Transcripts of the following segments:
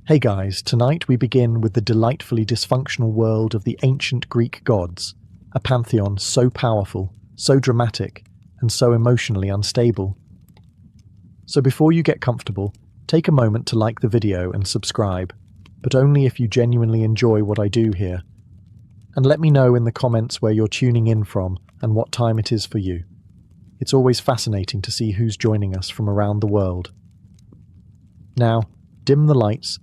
Hey guys, tonight we begin with the delightfully dysfunctional world of the ancient Greek gods, a pantheon so powerful, so dramatic, and so emotionally unstable. So before you get comfortable, take a moment to like the video and subscribe, but only if you genuinely enjoy what I do here. And let me know in the comments where you're tuning in from and what time it is for you. It's always fascinating to see who's joining us from around the world. Now, dim the lights,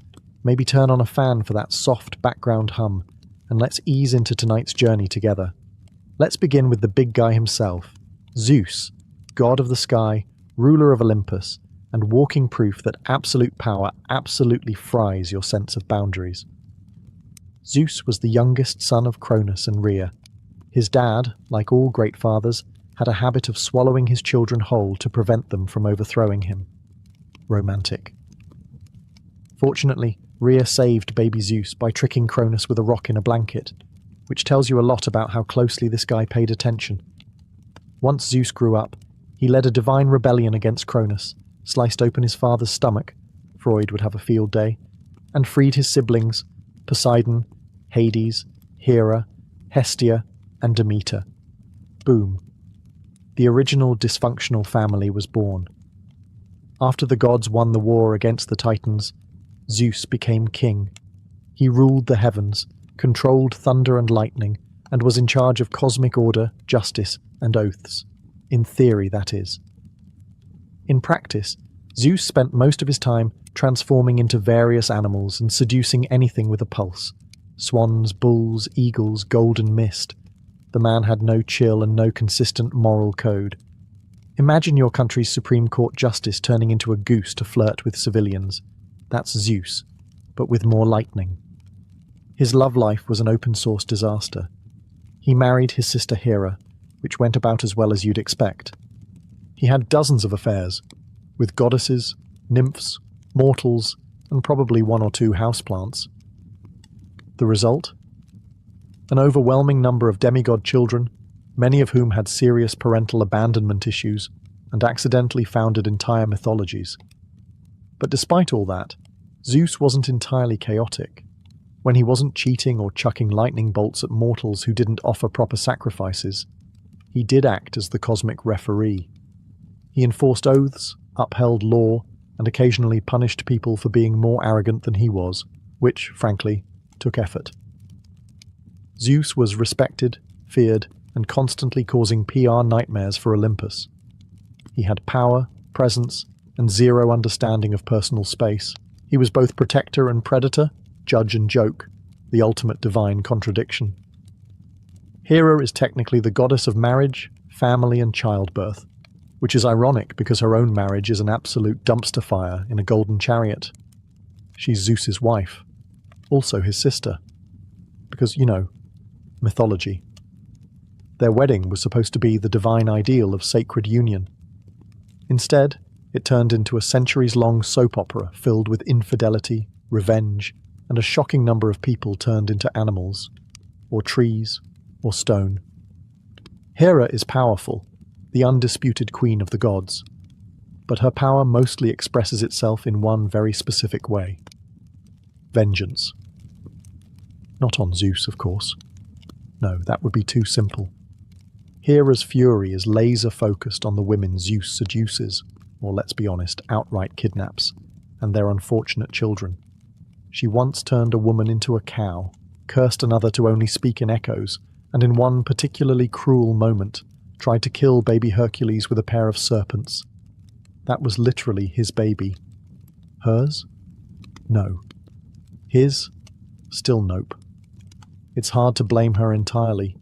maybe turn on a fan for that soft background hum, and let's ease into tonight's journey together. Let's begin with the big guy himself, Zeus, god of the sky, ruler of Olympus, and walking proof that absolute power absolutely fries your sense of boundaries. Zeus was the youngest son of Cronus and Rhea. His dad, like all great fathers, had a habit of swallowing his children whole to prevent them from overthrowing him. Romantic. Fortunately, Rhea saved baby Zeus by tricking Cronus with a rock in a blanket, which tells you a lot about how closely this guy paid attention. Once Zeus grew up, he led a divine rebellion against Cronus, sliced open his father's stomach, Freud would have a field day, and freed his siblings, Poseidon, Hades, Hera, Hestia, and Demeter. Boom. The original dysfunctional family was born. After the gods won the war against the Titans, Zeus became king. He ruled the heavens, controlled thunder and lightning, and was in charge of cosmic order, justice, and oaths. In theory, that is. In practice, Zeus spent most of his time transforming into various animals and seducing anything with a pulse. Swans, bulls, eagles, golden mist. The man had no chill and no consistent moral code. Imagine your country's Supreme Court justice turning into a goose to flirt with civilians. That's Zeus, but with more lightning. His love life was an open-source disaster. He married his sister Hera, which went about as well as you'd expect. He had dozens of affairs, with goddesses, nymphs, mortals, and probably one or two houseplants. The result? An overwhelming number of demigod children, many of whom had serious parental abandonment issues and accidentally founded entire mythologies. But despite all that, Zeus wasn't entirely chaotic. When he wasn't cheating or chucking lightning bolts at mortals who didn't offer proper sacrifices, he did act as the cosmic referee. He enforced oaths, upheld law, and occasionally punished people for being more arrogant than he was, which, frankly, took effort. Zeus was respected, feared, and constantly causing PR nightmares for Olympus. He had power, presence, and zero understanding of personal space. He was both protector and predator, judge and joke, the ultimate divine contradiction. Hera is technically the goddess of marriage, family, and childbirth, which is ironic because her own marriage is an absolute dumpster fire in a golden chariot. She's Zeus's wife, also his sister, because, mythology. Their wedding was supposed to be the divine ideal of sacred union. Instead, it turned into a centuries-long soap opera filled with infidelity, revenge, and a shocking number of people turned into animals, or trees, or stone. Hera is powerful, the undisputed queen of the gods, but her power mostly expresses itself in one very specific way: vengeance. Not on Zeus, of course. No, that would be too simple. Hera's fury is laser-focused on the women Zeus seduces, or let's be honest, outright kidnaps, and their unfortunate children. She once turned a woman into a cow, cursed another to only speak in echoes, and in one particularly cruel moment, tried to kill baby Hercules with a pair of serpents. That was literally his baby. Hers? No. His? Still nope. It's hard to blame her entirely.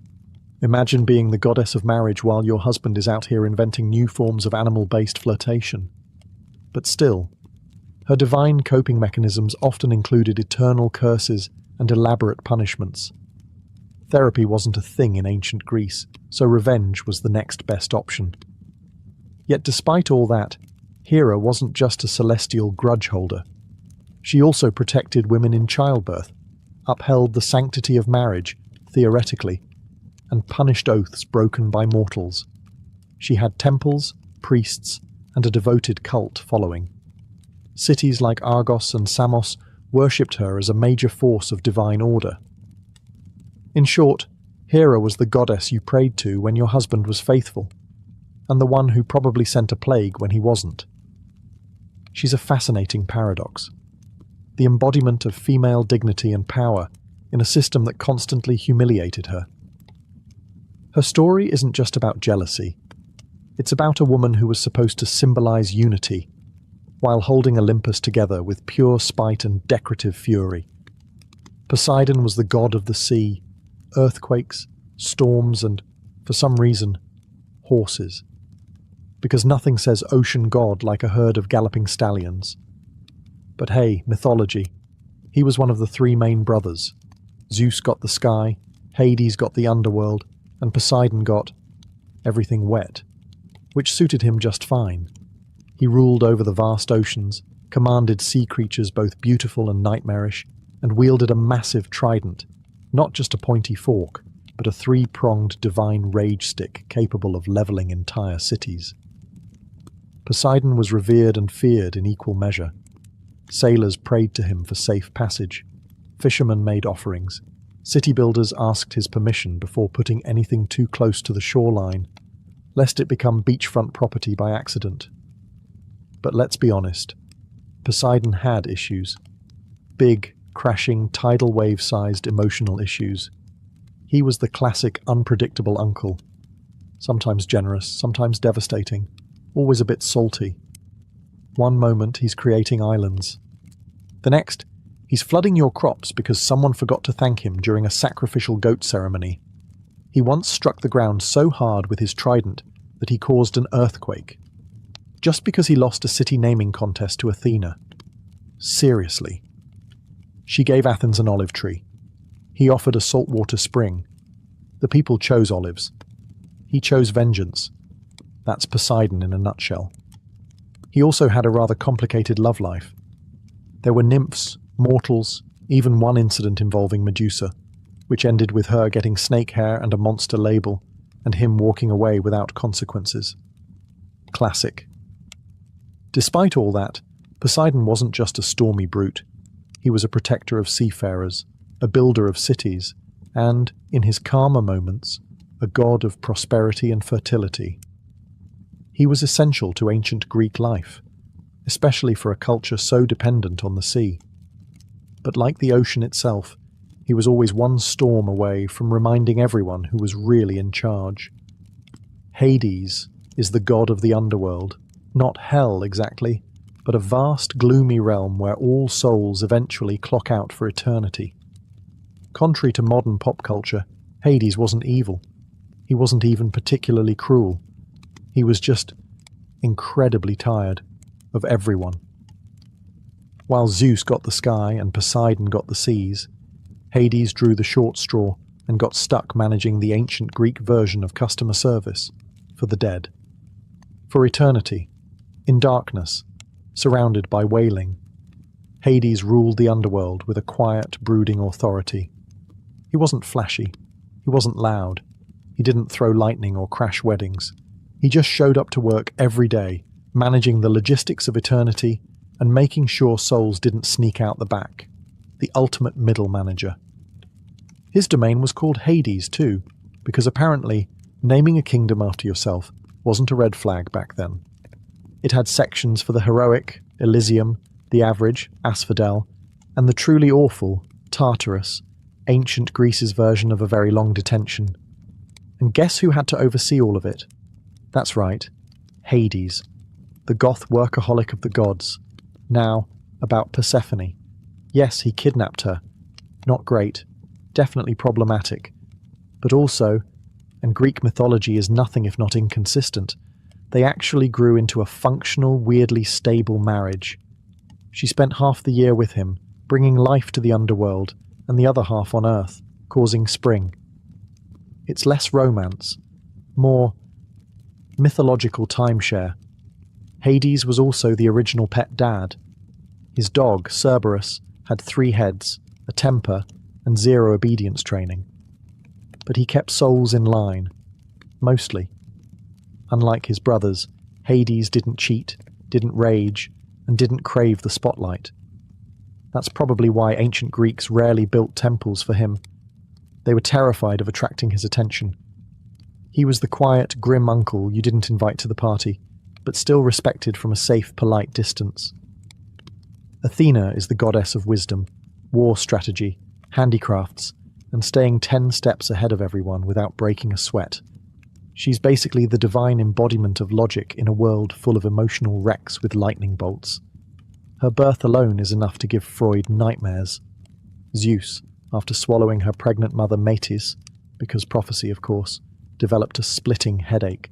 Imagine being the goddess of marriage while your husband is out here inventing new forms of animal-based flirtation. But still, her divine coping mechanisms often included eternal curses and elaborate punishments. Therapy wasn't a thing in ancient Greece, so revenge was the next best option. Yet despite all that, Hera wasn't just a celestial grudge holder. She also protected women in childbirth, upheld the sanctity of marriage, theoretically, and punished oaths broken by mortals. She had temples, priests, and a devoted cult following. Cities like Argos and Samos worshipped her as a major force of divine order. In short, Hera was the goddess you prayed to when your husband was faithful, and the one who probably sent a plague when he wasn't. She's a fascinating paradox, the embodiment of female dignity and power in a system that constantly humiliated her. Her story isn't just about jealousy. It's about a woman who was supposed to symbolize unity, while holding Olympus together with pure spite and decorative fury. Poseidon was the god of the sea, earthquakes, storms, and, for some reason, horses. Because nothing says ocean god like a herd of galloping stallions. But hey, mythology. He was one of the three main brothers. Zeus got the sky, Hades got the underworld, and Poseidon got everything wet, which suited him just fine. He ruled over the vast oceans, commanded sea creatures both beautiful and nightmarish, and wielded a massive trident, not just a pointy fork, but a three-pronged divine rage stick capable of leveling entire cities. Poseidon was revered and feared in equal measure. Sailors prayed to him for safe passage. Fishermen made offerings. City builders asked his permission before putting anything too close to the shoreline, lest it become beachfront property by accident. But let's be honest, Poseidon had issues. Big, crashing, tidal wave-sized emotional issues. He was the classic unpredictable uncle. Sometimes generous, sometimes devastating, always a bit salty. One moment he's creating islands. The next, he's flooding your crops because someone forgot to thank him during a sacrificial goat ceremony. He once struck the ground so hard with his trident that he caused an earthquake, just because he lost a city naming contest to Athena. Seriously. She gave Athens an olive tree. He offered a saltwater spring. The people chose olives. He chose vengeance. That's Poseidon in a nutshell. He also had a rather complicated love life. There were nymphs, mortals, even one incident involving Medusa, which ended with her getting snake hair and a monster label, and him walking away without consequences. Classic. Despite all that, Poseidon wasn't just a stormy brute. He was a protector of seafarers, a builder of cities, and, in his calmer moments, a god of prosperity and fertility. He was essential to ancient Greek life, especially for a culture so dependent on the sea. But like the ocean itself, he was always one storm away from reminding everyone who was really in charge. Hades is the god of the underworld, not hell exactly, but a vast, gloomy realm where all souls eventually clock out for eternity. Contrary to modern pop culture, Hades wasn't evil. He wasn't even particularly cruel. He was just incredibly tired of everyone. While Zeus got the sky and Poseidon got the seas, Hades drew the short straw and got stuck managing the ancient Greek version of customer service for the dead. For eternity, in darkness, surrounded by wailing, Hades ruled the underworld with a quiet, brooding authority. He wasn't flashy. He wasn't loud. He didn't throw lightning or crash weddings. He just showed up to work every day, managing the logistics of eternity and making sure souls didn't sneak out the back. The ultimate middle manager. His domain was called Hades too, because apparently naming a kingdom after yourself wasn't a red flag back then. It had sections for the heroic, Elysium, the average, Asphodel, and the truly awful, Tartarus, ancient Greece's version of a very long detention. And guess who had to oversee all of it? That's right, Hades, the goth workaholic of the gods. Now, about Persephone. Yes, he kidnapped her. Not great. Definitely problematic. But also, and Greek mythology is nothing if not inconsistent, they actually grew into a functional, weirdly stable marriage. She spent half the year with him, bringing life to the underworld, and the other half on Earth, causing spring. It's less romance, more mythological timeshare. Hades was also the original pet dad. His dog, Cerberus, had 3 heads, a temper, and 0 obedience training. But he kept souls in line. Mostly. Unlike his brothers, Hades didn't cheat, didn't rage, and didn't crave the spotlight. That's probably why ancient Greeks rarely built temples for him. They were terrified of attracting his attention. He was the quiet, grim uncle you didn't invite to the party, but still respected from a safe, polite distance. Athena is the goddess of wisdom, war strategy, handicrafts, and staying 10 steps ahead of everyone without breaking a sweat. She's basically the divine embodiment of logic in a world full of emotional wrecks with lightning bolts. Her birth alone is enough to give Freud nightmares. Zeus, after swallowing her pregnant mother Metis, because prophecy of course, developed a splitting headache.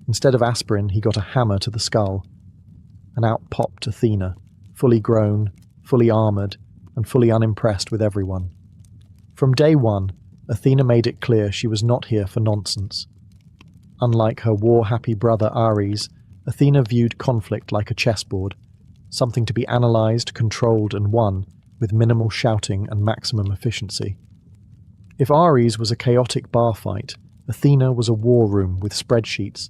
Instead of aspirin, he got a hammer to the skull, and out popped Athena, fully grown, fully armoured, and fully unimpressed with everyone. From day one, Athena made it clear she was not here for nonsense. Unlike her war-happy brother Ares, Athena viewed conflict like a chessboard, something to be analysed, controlled, and won with minimal shouting and maximum efficiency. If Ares was a chaotic bar fight, Athena was a war room with spreadsheets.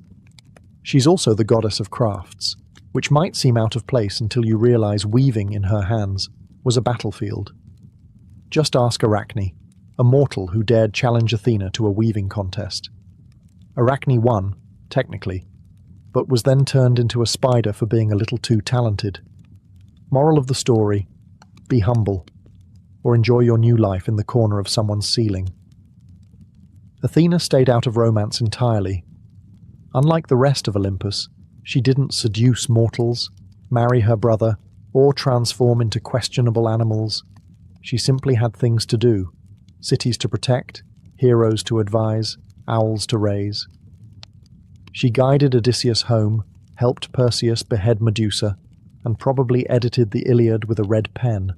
She's also the goddess of crafts, which might seem out of place until you realise weaving in her hands was a battlefield. Just ask Arachne, a mortal who dared challenge Athena to a weaving contest. Arachne won, technically, but was then turned into a spider for being a little too talented. Moral of the story: be humble, or enjoy your new life in the corner of someone's ceiling. Athena stayed out of romance entirely. Unlike the rest of Olympus, she didn't seduce mortals, marry her brother, or transform into questionable animals. She simply had things to do: cities to protect, heroes to advise, owls to raise. She guided Odysseus home, helped Perseus behead Medusa, and probably edited the Iliad with a red pen.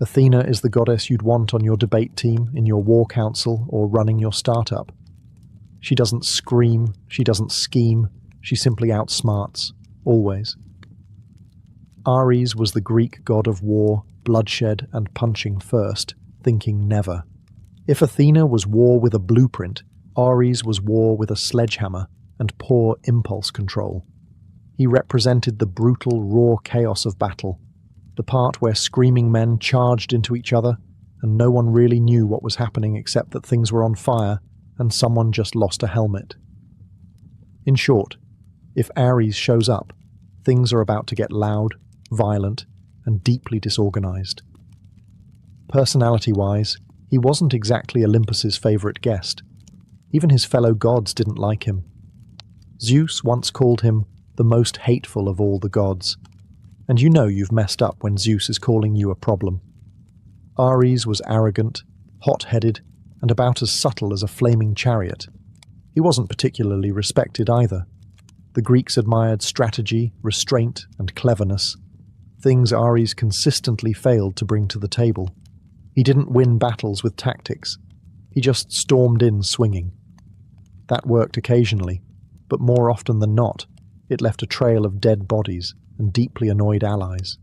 Athena is the goddess you'd want on your debate team, in your war council, or running your startup. She doesn't scream, she doesn't scheme, she simply outsmarts, always. Ares was the Greek god of war, bloodshed, and punching first, thinking never. If Athena was war with a blueprint, Ares was war with a sledgehammer and poor impulse control. He represented the brutal, raw chaos of battle, the part where screaming men charged into each other and no one really knew what was happening except that things were on fire and someone just lost a helmet. In short, if Ares shows up, things are about to get loud, violent, and deeply disorganized. Personality-wise, he wasn't exactly Olympus's favorite guest. Even his fellow gods didn't like him. Zeus once called him the most hateful of all the gods, and you know you've messed up when Zeus is calling you a problem. Ares was arrogant, hot-headed, and about as subtle as a flaming chariot. He wasn't particularly respected either. The Greeks admired strategy, restraint, and cleverness, things Ares consistently failed to bring to the table. He didn't win battles with tactics. He just stormed in swinging. That worked occasionally, but more often than not, it left a trail of dead bodies and deeply annoyed allies.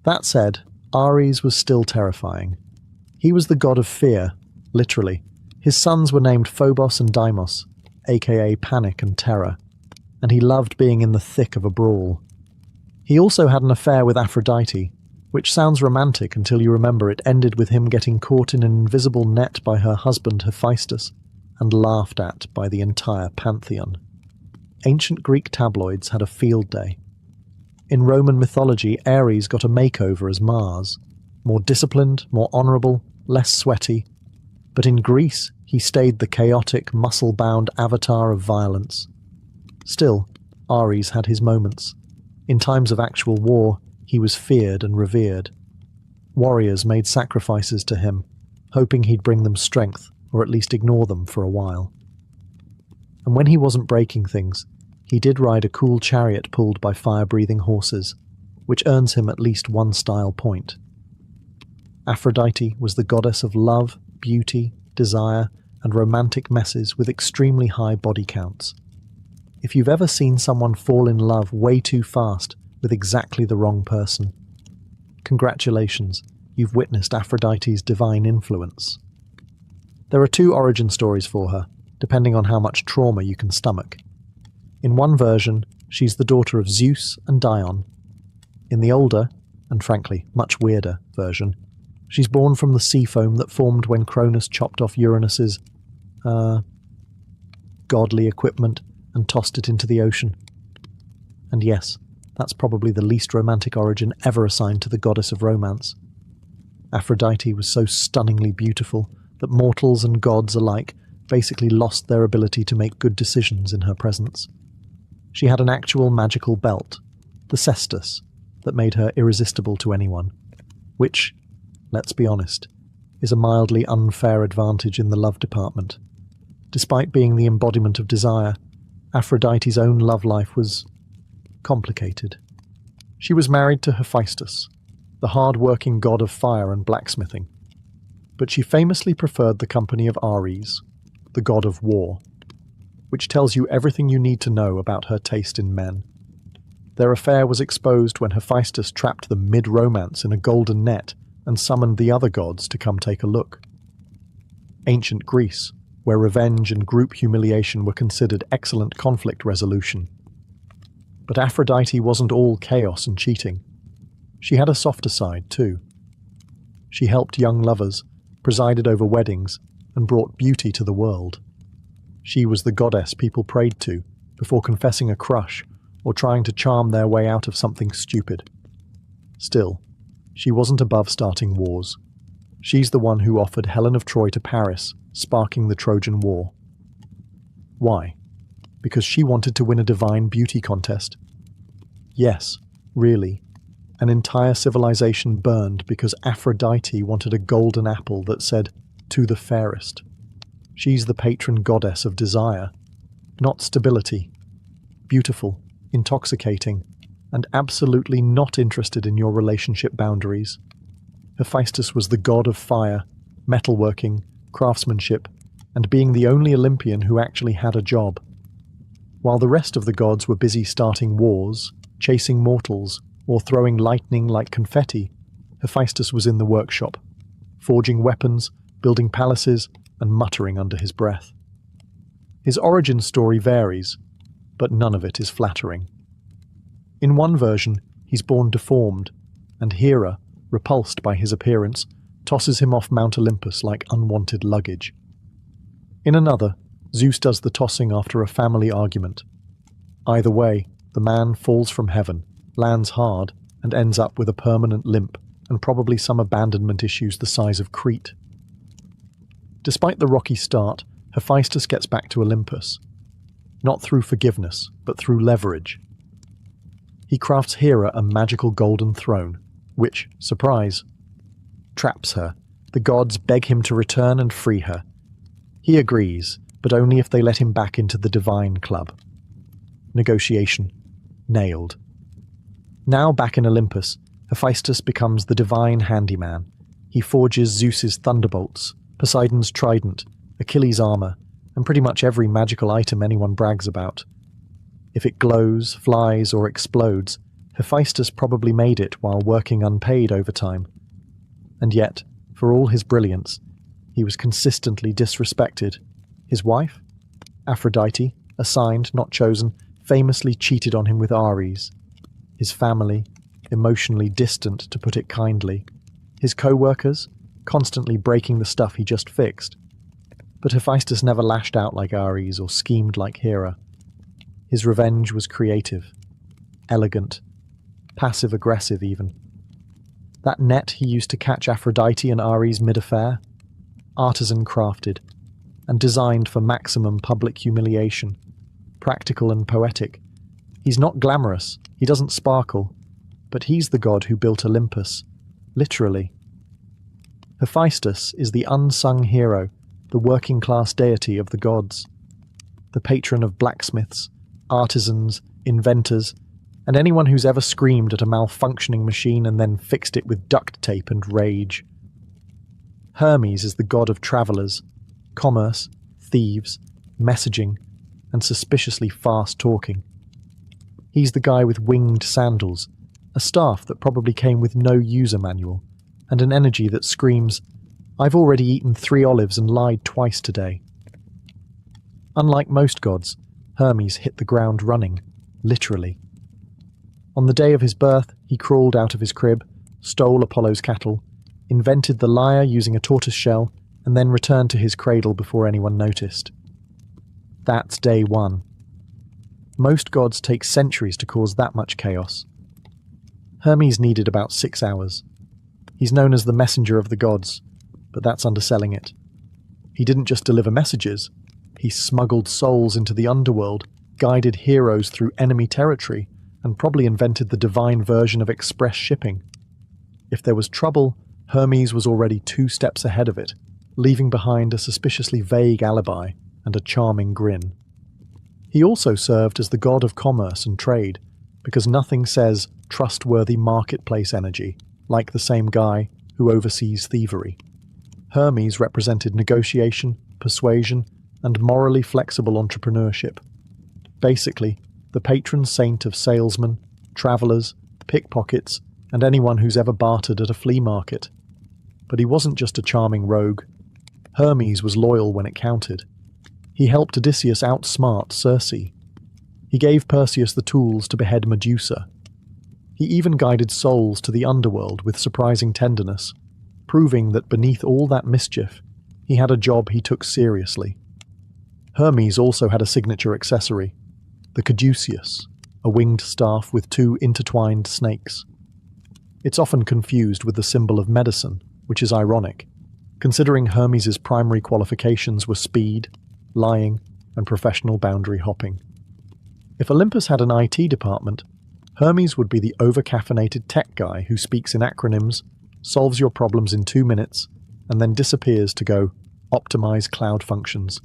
That said, Ares was still terrifying. He was the god of fear, literally. His sons were named Phobos and Deimos, aka panic and terror, and he loved being in the thick of a brawl. He also had an affair with Aphrodite, which sounds romantic until you remember it ended with him getting caught in an invisible net by her husband Hephaestus and laughed at by the entire pantheon. Ancient Greek tabloids had a field day. In Roman mythology, Ares got a makeover as Mars, more disciplined, more honourable, less sweaty. But in Greece, he stayed the chaotic, muscle-bound avatar of violence. Still, Ares had his moments. In times of actual war, he was feared and revered. Warriors made sacrifices to him, hoping he'd bring them strength, or at least ignore them for a while. And when he wasn't breaking things, he did ride a cool chariot pulled by fire-breathing horses, which earns him at least one style point. Aphrodite was the goddess of love, beauty, desire, and romantic messes with extremely high body counts. If you've ever seen someone fall in love way too fast with exactly the wrong person, congratulations, you've witnessed Aphrodite's divine influence. There are 2 origin stories for her, depending on how much trauma you can stomach. In one version, she's the daughter of Zeus and Dion. In the older, and frankly, much weirder version. She's born from the sea foam that formed when Cronus chopped off Uranus's, godly equipment and tossed it into the ocean. And yes, that's probably the least romantic origin ever assigned to the goddess of romance. Aphrodite was so stunningly beautiful that mortals and gods alike basically lost their ability to make good decisions in her presence. She had an actual magical belt, the cestus, that made her irresistible to anyone, which, let's be honest, is a mildly unfair advantage in the love department. Despite being the embodiment of desire, Aphrodite's own love life was complicated. She was married to Hephaestus, the hard-working god of fire and blacksmithing, but she famously preferred the company of Ares, the god of war, which tells you everything you need to know about her taste in men. Their affair was exposed when Hephaestus trapped them mid-romance in a golden net and summoned the other gods to come take a look. Ancient Greece, where revenge and group humiliation were considered excellent conflict resolution. But Aphrodite wasn't all chaos and cheating. She had a softer side, too. She helped young lovers, presided over weddings, and brought beauty to the world. She was the goddess people prayed to before confessing a crush or trying to charm their way out of something stupid. Still, she wasn't above starting wars. She's the one who offered Helen of Troy to Paris, sparking the Trojan War. Why? Because she wanted to win a divine beauty contest? Yes, really. An entire civilization burned because Aphrodite wanted a golden apple that said, "To the fairest." She's the patron goddess of desire, not stability. Beautiful, intoxicating, and absolutely not interested in your relationship boundaries. Hephaestus was the god of fire, metalworking, craftsmanship, and being the only Olympian who actually had a job. While the rest of the gods were busy starting wars, chasing mortals, or throwing lightning like confetti, Hephaestus was in the workshop, forging weapons, building palaces, and muttering under his breath. His origin story varies, but none of it is flattering. In one version, he's born deformed, and Hera, repulsed by his appearance, tosses him off Mount Olympus like unwanted luggage. In another, Zeus does the tossing after a family argument. Either way, the man falls from heaven, lands hard, and ends up with a permanent limp and probably some abandonment issues the size of Crete. Despite the rocky start, Hephaestus gets back to Olympus. Not through forgiveness, but through leverage. He crafts Hera a magical golden throne, which, surprise, traps her. The gods beg him to return and free her. He agrees, but only if they let him back into the divine club. Negotiation. Nailed. Now back in Olympus, Hephaestus becomes the divine handyman. He forges Zeus's thunderbolts, Poseidon's trident, Achilles' armor, and pretty much every magical item anyone brags about. If it glows, flies, or explodes, Hephaestus probably made it while working unpaid overtime. And yet, for all his brilliance, he was consistently disrespected. His wife, Aphrodite, assigned, not chosen, famously cheated on him with Ares. His family, emotionally distant to put it kindly. His co-workers, constantly breaking the stuff he just fixed. But Hephaestus never lashed out like Ares or schemed like Hera. His revenge was creative, elegant, passive-aggressive even. That net he used to catch Aphrodite and Ares mid-affair, artisan-crafted, and designed for maximum public humiliation, practical and poetic. He's not glamorous, he doesn't sparkle, but he's the god who built Olympus, literally. Hephaestus is the unsung hero, the working-class deity of the gods, the patron of blacksmiths, artisans, inventors, and anyone who's ever screamed at a malfunctioning machine and then fixed it with duct tape and rage. Hermes is the god of travelers, commerce, thieves, messaging, and suspiciously fast talking. He's the guy with winged sandals, a staff that probably came with no user manual, and an energy that screams, "I've already eaten 3 olives and lied twice today." Unlike most gods, Hermes hit the ground running, literally. On the day of his birth, he crawled out of his crib, stole Apollo's cattle, invented the lyre using a tortoise shell, and then returned to his cradle before anyone noticed. That's day one. Most gods take centuries to cause that much chaos. Hermes needed about 6 hours. He's known as the messenger of the gods, but that's underselling it. He didn't just deliver messages, he smuggled souls into the underworld, guided heroes through enemy territory, and probably invented the divine version of express shipping. If there was trouble, Hermes was already 2 steps ahead of it, leaving behind a suspiciously vague alibi and a charming grin. He also served as the god of commerce and trade, because nothing says trustworthy marketplace energy like the same guy who oversees thievery. Hermes represented negotiation, persuasion, and morally flexible entrepreneurship. Basically, the patron saint of salesmen, travelers, pickpockets, and anyone who's ever bartered at a flea market. But he wasn't just a charming rogue. Hermes was loyal when it counted. He helped Odysseus outsmart Circe. He gave Perseus the tools to behead Medusa. He even guided souls to the underworld with surprising tenderness, proving that beneath all that mischief, he had a job he took seriously. Hermes also had a signature accessory, the caduceus, a winged staff with 2 intertwined snakes. It's often confused with the symbol of medicine, which is ironic, considering Hermes's primary qualifications were speed, lying, and professional boundary hopping. If Olympus had an IT department, Hermes would be the over-caffeinated tech guy who speaks in acronyms, solves your problems in 2 minutes, and then disappears to go optimize cloud functions,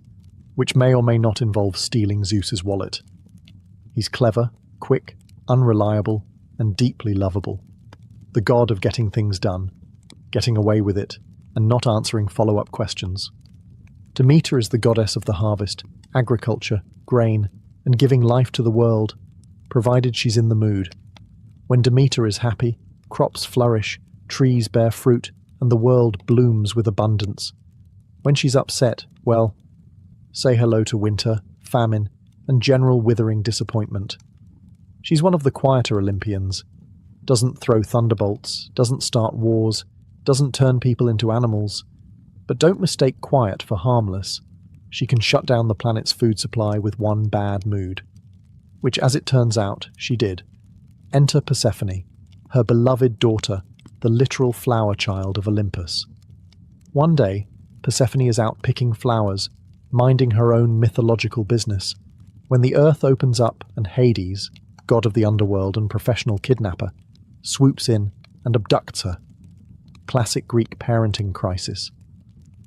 which may or may not involve stealing Zeus's wallet. He's clever, quick, unreliable, and deeply lovable. The god of getting things done, getting away with it, and not answering follow-up questions. Demeter is the goddess of the harvest, agriculture, grain, and giving life to the world, provided she's in the mood. When Demeter is happy, crops flourish, trees bear fruit, and the world blooms with abundance. When she's upset, well, say hello to winter, famine, and general withering disappointment. She's one of the quieter Olympians. Doesn't throw thunderbolts, doesn't start wars, doesn't turn people into animals. But don't mistake quiet for harmless. She can shut down the planet's food supply with one bad mood. Which, as it turns out, she did. Enter Persephone, her beloved daughter, the literal flower child of Olympus. One day, Persephone is out picking flowers, minding her own mythological business, when the earth opens up and Hades, god of the underworld and professional kidnapper, swoops in and abducts her. Classic Greek parenting crisis.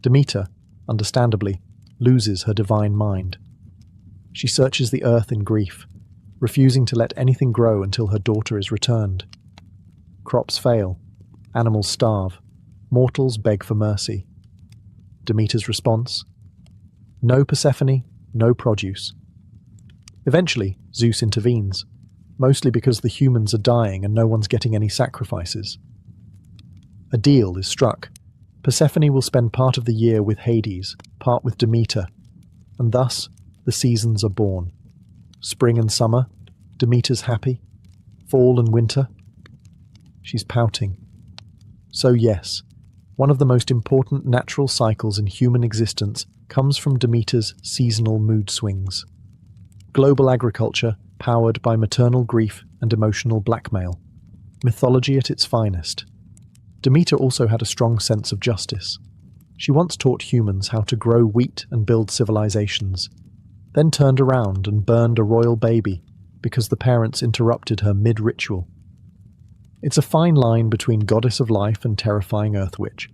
Demeter, understandably, loses her divine mind. She searches the earth in grief, refusing to let anything grow until her daughter is returned. Crops fail, animals starve, mortals beg for mercy. Demeter's response? No Persephone, no produce. Eventually, Zeus intervenes, mostly because the humans are dying and no one's getting any sacrifices. A deal is struck. Persephone will spend part of the year with Hades, part with Demeter, and thus the seasons are born. Spring and summer, Demeter's happy. Fall and winter, she's pouting. So yes, one of the most important natural cycles in human existence comes from Demeter's seasonal mood swings. Global agriculture powered by maternal grief and emotional blackmail. Mythology at its finest. Demeter also had a strong sense of justice. She once taught humans how to grow wheat and build civilizations, then turned around and burned a royal baby because the parents interrupted her mid-ritual. It's a fine line between goddess of life and terrifying earth witch,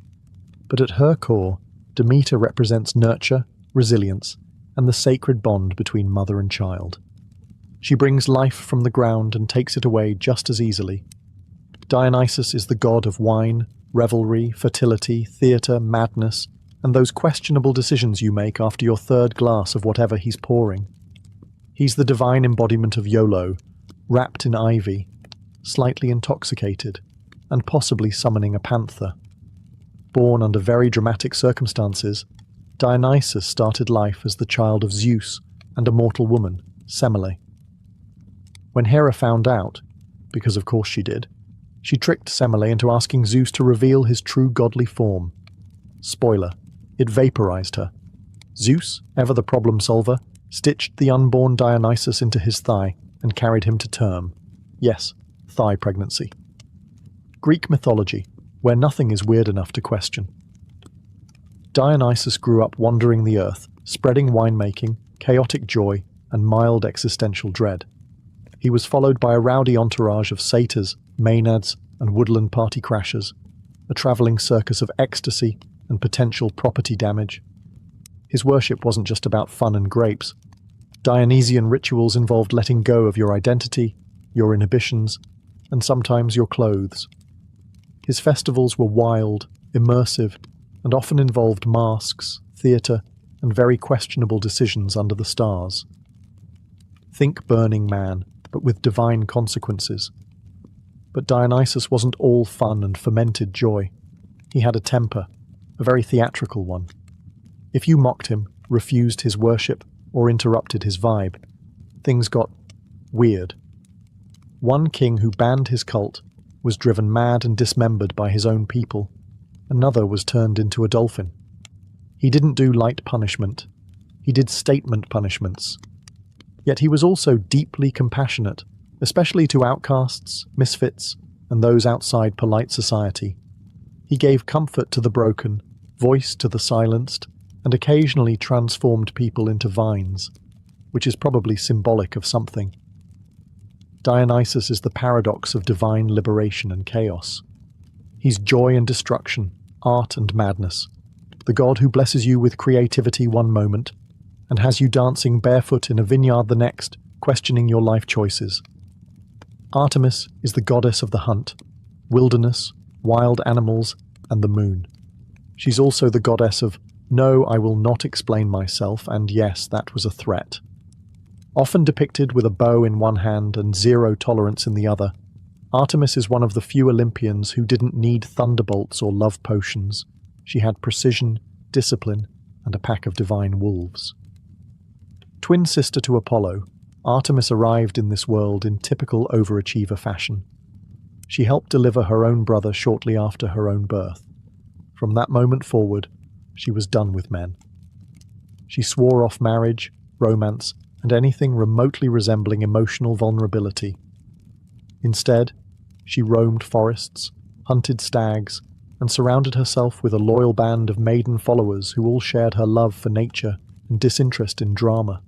but at her core, Demeter represents nurture, resilience, and the sacred bond between mother and child. She brings life from the ground and takes it away just as easily. Dionysus is the god of wine, revelry, fertility, theatre, madness, and those questionable decisions you make after your third glass of whatever he's pouring. He's the divine embodiment of YOLO, wrapped in ivy, slightly intoxicated, and possibly summoning a panther. Born under very dramatic circumstances, Dionysus started life as the child of Zeus and a mortal woman, Semele. When Hera found out, because of course she did, She tricked Semele into asking Zeus to reveal his true godly form. Spoiler, it vaporized her. Zeus, ever the problem solver, stitched the unborn Dionysus into his thigh and carried him to term. Yes, thigh pregnancy. Greek mythology, where nothing is weird enough to question. Dionysus grew up wandering the earth, spreading winemaking, chaotic joy, and mild existential dread. He was followed by a rowdy entourage of satyrs, maenads, and woodland party crashers, a travelling circus of ecstasy and potential property damage. His worship wasn't just about fun and grapes. Dionysian rituals involved letting go of your identity, your inhibitions, and sometimes your clothes. His festivals were wild, immersive, and often involved masks, theatre, and very questionable decisions under the stars. Think Burning Man, but with divine consequences. But Dionysus wasn't all fun and fermented joy. He had a temper, a very theatrical one. If you mocked him, refused his worship, or interrupted his vibe, things got weird. One king who banned his cult was driven mad and dismembered by his own people. Another was turned into a dolphin. He didn't do light punishment. He did statement punishments. Yet he was also deeply compassionate, especially to outcasts, misfits, and those outside polite society. He gave comfort to the broken, voice to the silenced, and occasionally transformed people into vines, which is probably symbolic of something. Dionysus is the paradox of divine liberation and chaos. He's joy and destruction, art and madness, the god who blesses you with creativity one moment and has you dancing barefoot in a vineyard the next, questioning your life choices. Artemis is the goddess of the hunt, wilderness, wild animals, and the moon. She's also the goddess of, no, I will not explain myself, and yes, that was a threat. Often depicted with a bow in one hand and zero tolerance in the other, Artemis is one of the few Olympians who didn't need thunderbolts or love potions. She had precision, discipline, and a pack of divine wolves. Twin sister to Apollo, Artemis arrived in this world in typical overachiever fashion. She helped deliver her own brother shortly after her own birth. From that moment forward, she was done with men. She swore off marriage, romance, and anything remotely resembling emotional vulnerability. Instead, she roamed forests, hunted stags, and surrounded herself with a loyal band of maiden followers who all shared her love for nature and disinterest in drama.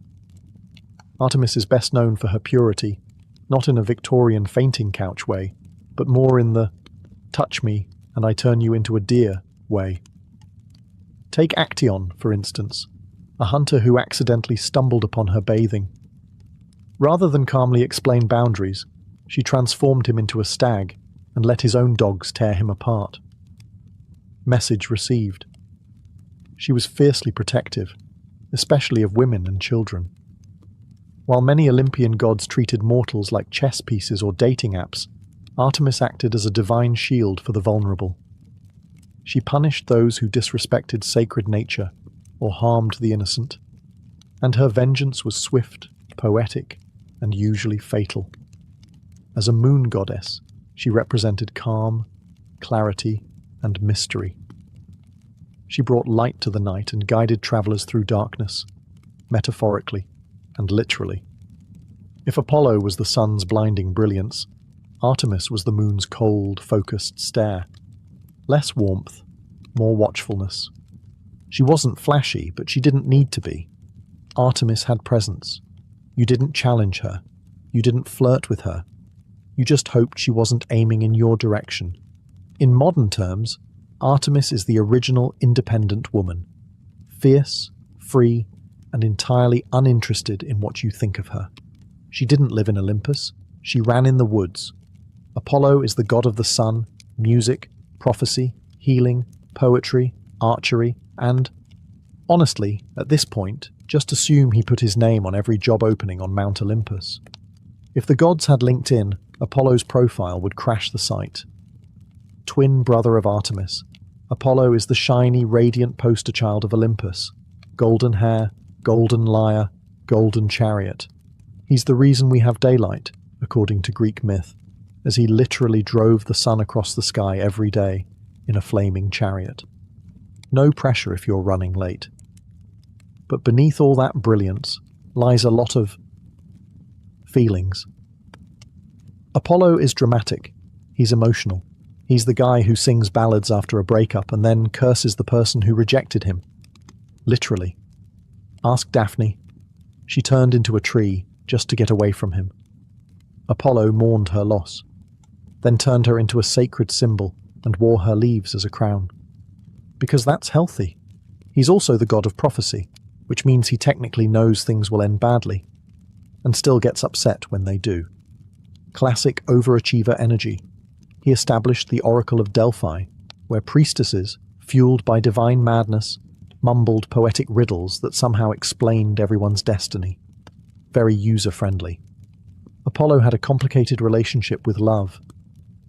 Artemis is best known for her purity, not in a Victorian fainting couch way, but more in the touch me and I turn you into a deer way. Take Actaeon, for instance, a hunter who accidentally stumbled upon her bathing. Rather than calmly explain boundaries, she transformed him into a stag and let his own dogs tear him apart. Message received. She was fiercely protective, especially of women and children. While many Olympian gods treated mortals like chess pieces or dating apps, Artemis acted as a divine shield for the vulnerable. She punished those who disrespected sacred nature or harmed the innocent, and her vengeance was swift, poetic, and usually fatal. As a moon goddess, she represented calm, clarity, and mystery. She brought light to the night and guided travelers through darkness, metaphorically and literally. If Apollo was the sun's blinding brilliance, Artemis was the moon's cold, focused stare. Less warmth, more watchfulness. She wasn't flashy, but she didn't need to be. Artemis had presence. You didn't challenge her. You didn't flirt with her. You just hoped she wasn't aiming in your direction. In modern terms, Artemis is the original independent woman. Fierce, free, and entirely uninterested in what you think of her. She didn't live in Olympus. She ran in the woods. Apollo is the god of the sun, music, prophecy, healing, poetry, archery, and, honestly, at this point, just assume he put his name on every job opening on Mount Olympus. If the gods had LinkedIn, Apollo's profile would crash the site. Twin brother of Artemis, Apollo is the shiny, radiant poster child of Olympus. Golden hair, golden lyre, golden chariot. He's the reason we have daylight, according to Greek myth, as he literally drove the sun across the sky every day in a flaming chariot. No pressure if you're running late. But beneath all that brilliance lies a lot of feelings. Apollo is dramatic. He's emotional. He's the guy who sings ballads after a breakup and then curses the person who rejected him. Literally. Ask Daphne. She turned into a tree just to get away from him. Apollo mourned her loss, then turned her into a sacred symbol and wore her leaves as a crown. Because that's healthy. He's also the god of prophecy, which means he technically knows things will end badly, and still gets upset when they do. Classic overachiever energy. He established the Oracle of Delphi, where priestesses, fueled by divine madness, mumbled poetic riddles that somehow explained everyone's destiny. Very user-friendly. Apollo had a complicated relationship with love.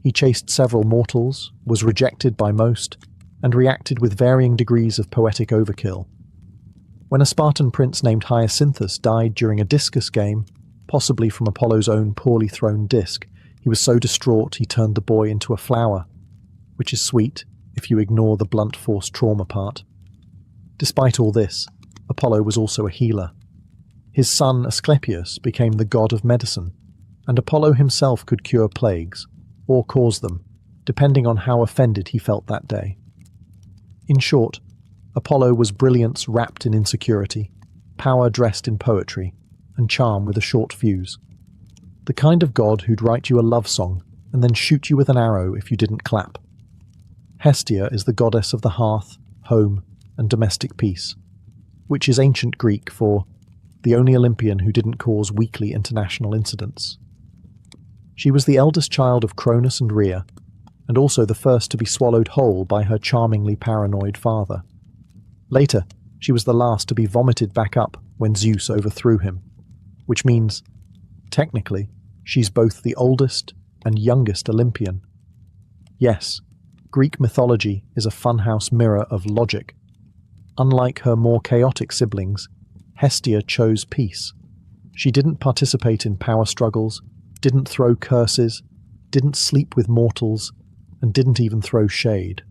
He chased several mortals, was rejected by most, and reacted with varying degrees of poetic overkill. When a Spartan prince named Hyacinthus died during a discus game, possibly from Apollo's own poorly thrown disc, he was so distraught he turned the boy into a flower, which is sweet if you ignore the blunt force trauma part. Despite all this, Apollo was also a healer. His son Asclepius became the god of medicine, and Apollo himself could cure plagues, or cause them, depending on how offended he felt that day. In short, Apollo was brilliance wrapped in insecurity, power dressed in poetry, and charm with a short fuse. The kind of god who'd write you a love song and then shoot you with an arrow if you didn't clap. Hestia is the goddess of the hearth, home, and domestic peace, which is ancient Greek for the only Olympian who didn't cause weekly international incidents. She was the eldest child of Cronus and Rhea, and also the first to be swallowed whole by her charmingly paranoid father. Later, she was the last to be vomited back up when Zeus overthrew him, which means, technically, she's both the oldest and youngest Olympian. Yes, Greek mythology is a funhouse mirror of logic. Unlike her more chaotic siblings, Hestia chose peace. She didn't participate in power struggles, didn't throw curses, didn't sleep with mortals, and didn't even throw shade.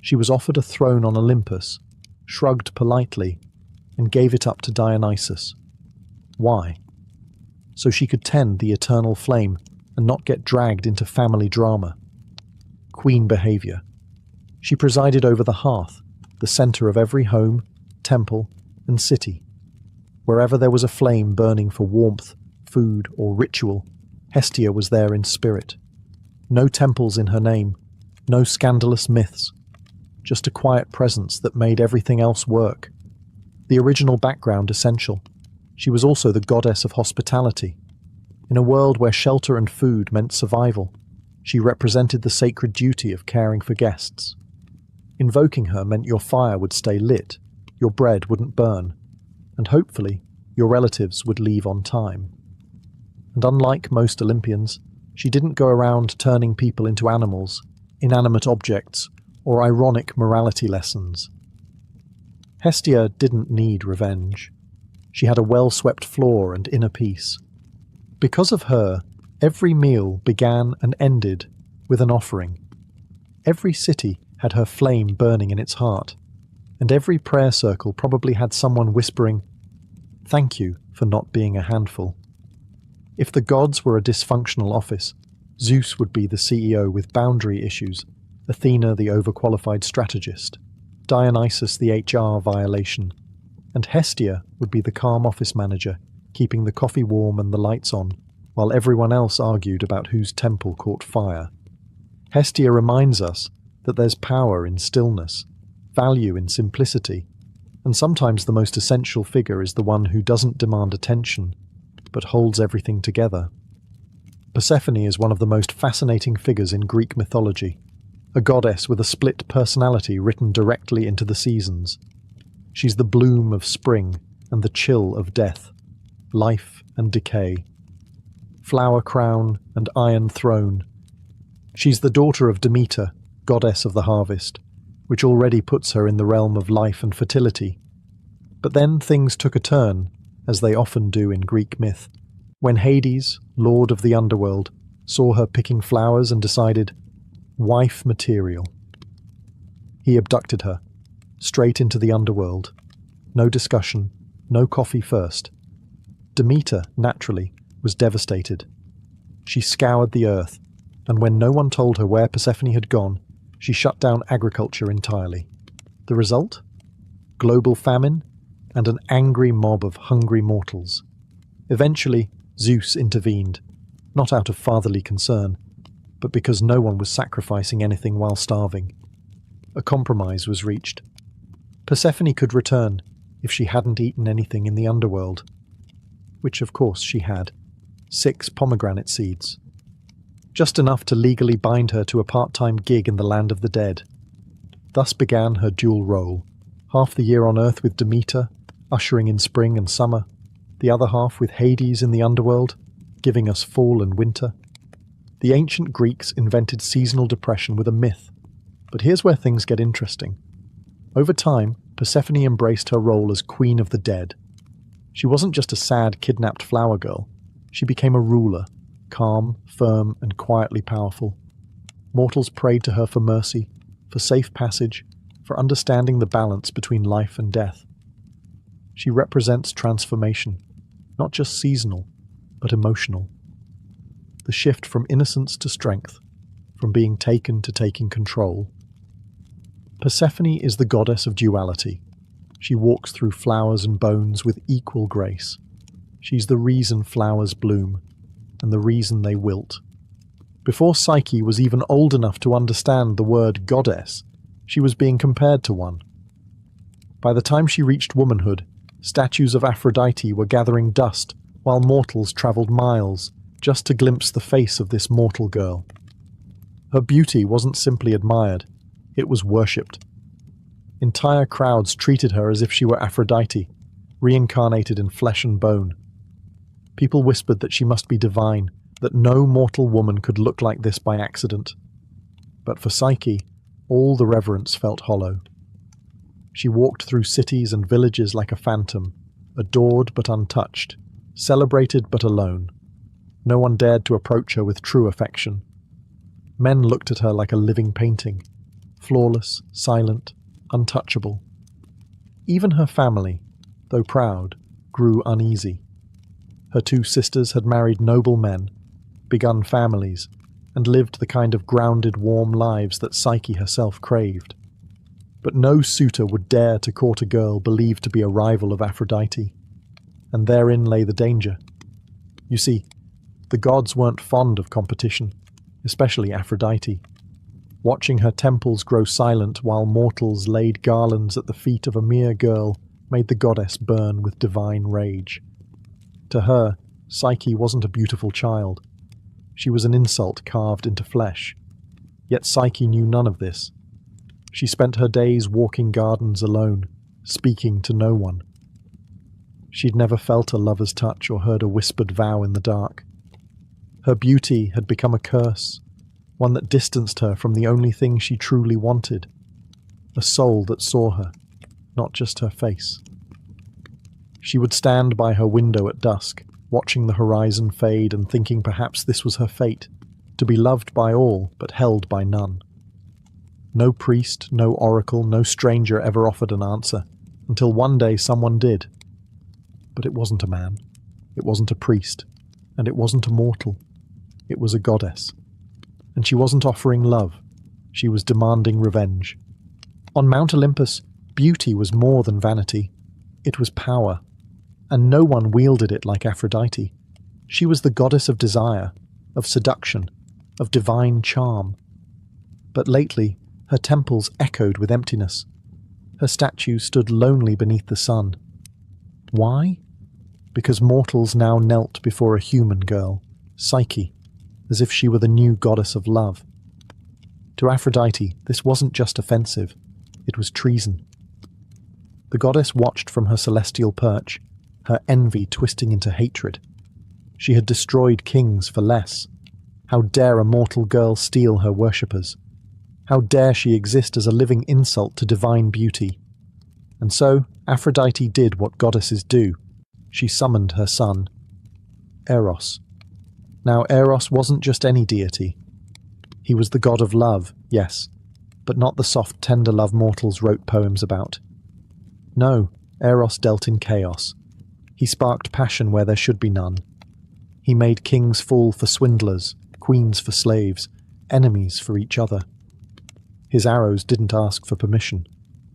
She was offered a throne on Olympus, shrugged politely, and gave it up to Dionysus. Why? So she could tend the eternal flame and not get dragged into family drama. Queen behavior. She presided over the hearth, the center of every home, temple, and city. Wherever there was a flame burning for warmth, food, or ritual, Hestia was there in spirit. No temples in her name, no scandalous myths, just a quiet presence that made everything else work. The original background essential. She was also the goddess of hospitality. In a world where shelter and food meant survival, she represented the sacred duty of caring for guests. Invoking her meant your fire would stay lit, your bread wouldn't burn, and hopefully your relatives would leave on time. And unlike most Olympians, she didn't go around turning people into animals, inanimate objects, or ironic morality lessons. Hestia didn't need revenge. She had a well-swept floor and inner peace. Because of her, every meal began and ended with an offering. Every city had her flame burning in its heart, and every prayer circle probably had someone whispering, "Thank you for not being a handful." If the gods were a dysfunctional office, Zeus would be the CEO with boundary issues, Athena the overqualified strategist, Dionysus the HR violation, and Hestia would be the calm office manager, keeping the coffee warm and the lights on, while everyone else argued about whose temple caught fire. Hestia reminds us that there's power in stillness, value in simplicity, and sometimes the most essential figure is the one who doesn't demand attention, but holds everything together. Persephone is one of the most fascinating figures in Greek mythology, a goddess with a split personality written directly into the seasons. She's the bloom of spring and the chill of death, life and decay, flower crown and iron throne. She's the daughter of Demeter, goddess of the harvest, which already puts her in the realm of life and fertility. But then things took a turn, as they often do in Greek myth, when Hades, lord of the underworld, saw her picking flowers and decided, wife material. He abducted her, straight into the underworld. No discussion, no coffee first. Demeter, naturally, was devastated. She scoured the earth, and when no one told her where Persephone had gone, she shut down agriculture entirely. The result? Global famine and an angry mob of hungry mortals. Eventually, Zeus intervened, not out of fatherly concern, but because no one was sacrificing anything while starving. A compromise was reached. Persephone could return if she hadn't eaten anything in the underworld, which of course she had. 6 pomegranate seeds. Just enough to legally bind her to a part-time gig in the land of the dead. Thus began her dual role, half the year on Earth with Demeter, ushering in spring and summer, the other half with Hades in the underworld, giving us fall and winter. The ancient Greeks invented seasonal depression with a myth, but here's where things get interesting. Over time, Persephone embraced her role as Queen of the Dead. She wasn't just a sad, kidnapped flower girl. She became a ruler, calm, firm, and quietly powerful. Mortals prayed to her for mercy, for safe passage, for understanding the balance between life and death. She represents transformation, not just seasonal, but emotional. The shift from innocence to strength, from being taken to taking control. Persephone is the goddess of duality. She walks through flowers and bones with equal grace. She's the reason flowers bloom, and the reason they wilt. Before Psyche was even old enough to understand the word goddess, she was being compared to one. By the time she reached womanhood, statues of Aphrodite were gathering dust, while mortals travelled miles just to glimpse the face of this mortal girl. Her beauty wasn't simply admired, it was worshipped. Entire crowds treated her as if she were Aphrodite, reincarnated in flesh and bone. People whispered that she must be divine, that no mortal woman could look like this by accident. But for Psyche, all the reverence felt hollow. She walked through cities and villages like a phantom, adored but untouched, celebrated but alone. No one dared to approach her with true affection. Men looked at her like a living painting, flawless, silent, untouchable. Even her family, though proud, grew uneasy. Her 2 sisters had married noble men, begun families, and lived the kind of grounded, warm lives that Psyche herself craved. But no suitor would dare to court a girl believed to be a rival of Aphrodite, and therein lay the danger. You see, the gods weren't fond of competition, especially Aphrodite. Watching her temples grow silent while mortals laid garlands at the feet of a mere girl made the goddess burn with divine rage. To her, Psyche wasn't a beautiful child. She was an insult carved into flesh. Yet Psyche knew none of this. She spent her days walking gardens alone, speaking to no one. She'd never felt a lover's touch or heard a whispered vow in the dark. Her beauty had become a curse, one that distanced her from the only thing she truly wanted, a soul that saw her, not just her face. She would stand by her window at dusk, watching the horizon fade and thinking perhaps this was her fate, to be loved by all but held by none. No priest, no oracle, no stranger ever offered an answer, until one day someone did. But it wasn't a man, it wasn't a priest, and it wasn't a mortal. It was a goddess. And she wasn't offering love, she was demanding revenge. On Mount Olympus, beauty was more than vanity. It was power. And no one wielded it like Aphrodite. She was the goddess of desire, of seduction, of divine charm. But lately, her temples echoed with emptiness. Her statues stood lonely beneath the sun. Why? Because mortals now knelt before a human girl, Psyche, as if she were the new goddess of love. To Aphrodite, this wasn't just offensive, it was treason. The goddess watched from her celestial perch, her envy twisting into hatred. She had destroyed kings for less. How dare a mortal girl steal her worshippers? How dare she exist as a living insult to divine beauty? And so, Aphrodite did what goddesses do. She summoned her son, Eros. Now, Eros wasn't just any deity. He was the god of love, yes, but not the soft, tender love mortals wrote poems about. No, Eros dealt in chaos. He sparked passion where there should be none. He made kings fall for swindlers, queens for slaves, enemies for each other. His arrows didn't ask for permission.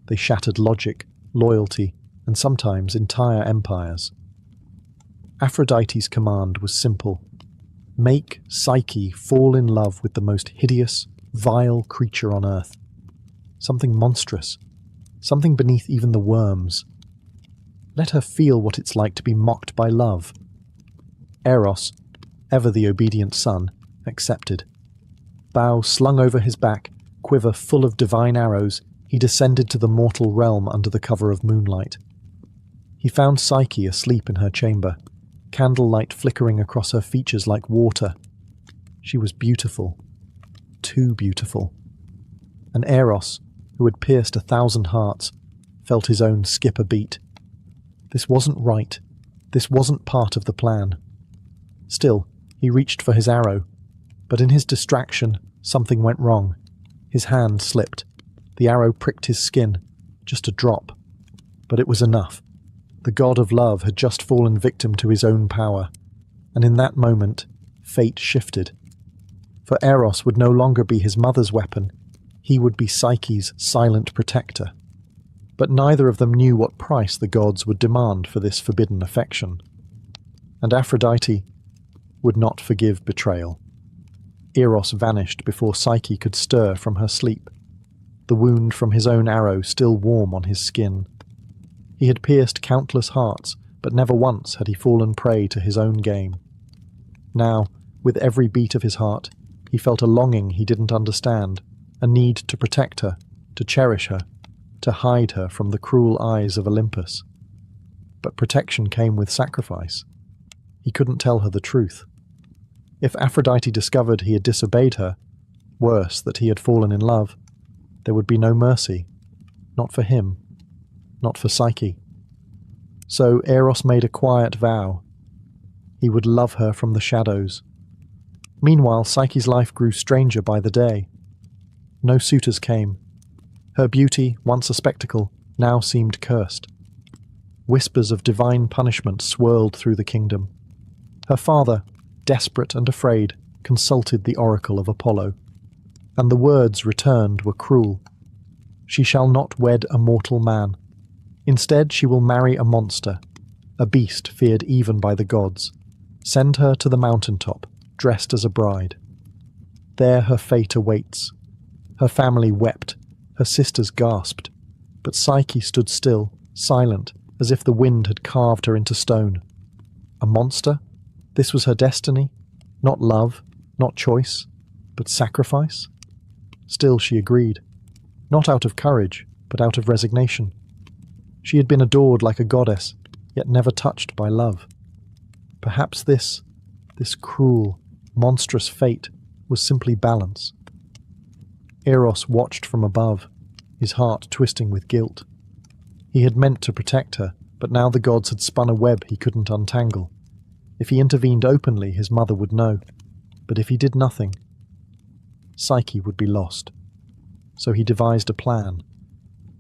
They shattered logic, loyalty, and sometimes entire empires. Aphrodite's command was simple. Make Psyche fall in love with the most hideous, vile creature on earth. Something monstrous. Something beneath even the worms. Let her feel what it's like to be mocked by love. Eros, ever the obedient son, accepted. Bow slung over his back, quiver full of divine arrows, he descended to the mortal realm under the cover of moonlight. He found Psyche asleep in her chamber, candlelight flickering across her features like water. She was beautiful. Too beautiful. And Eros, who had pierced 1,000 hearts, felt his own skip a beat. This wasn't right. This wasn't part of the plan. Still, he reached for his arrow, but in his distraction, something went wrong. His hand slipped. The arrow pricked his skin. Just a drop. But it was enough. The god of love had just fallen victim to his own power, and in that moment, fate shifted. For Eros would no longer be his mother's weapon, he would be Psyche's silent protector. But neither of them knew what price the gods would demand for this forbidden affection. And Aphrodite would not forgive betrayal. Eros vanished before Psyche could stir from her sleep, the wound from his own arrow still warm on his skin. He had pierced countless hearts, but never once had he fallen prey to his own game. Now, with every beat of his heart, he felt a longing he didn't understand, a need to protect her, to cherish her, to hide her from the cruel eyes of Olympus. But protection came with sacrifice. He couldn't tell her the truth. If Aphrodite discovered he had disobeyed her, worse, that he had fallen in love, there would be no mercy. Not for him. Not for Psyche. So Eros made a quiet vow. He would love her from the shadows. Meanwhile, Psyche's life grew stranger by the day. No suitors came. Her beauty, once a spectacle, now seemed cursed. Whispers of divine punishment swirled through the kingdom. Her father, desperate and afraid, consulted the oracle of Apollo, and the words returned were cruel. She shall not wed a mortal man. Instead, she will marry a monster, a beast feared even by the gods. Send her to the mountaintop, dressed as a bride. There her fate awaits. Her family wept, her sisters gasped, but Psyche stood still, silent, as if the wind had carved her into stone. A monster? This was her destiny? Not love, not choice, but sacrifice? Still she agreed. Not out of courage, but out of resignation. She had been adored like a goddess, yet never touched by love. Perhaps this cruel, monstrous fate was simply balance. Eros watched from above, his heart twisting with guilt. He had meant to protect her, but now the gods had spun a web he couldn't untangle. If he intervened openly, his mother would know, but if he did nothing, Psyche would be lost. So he devised a plan.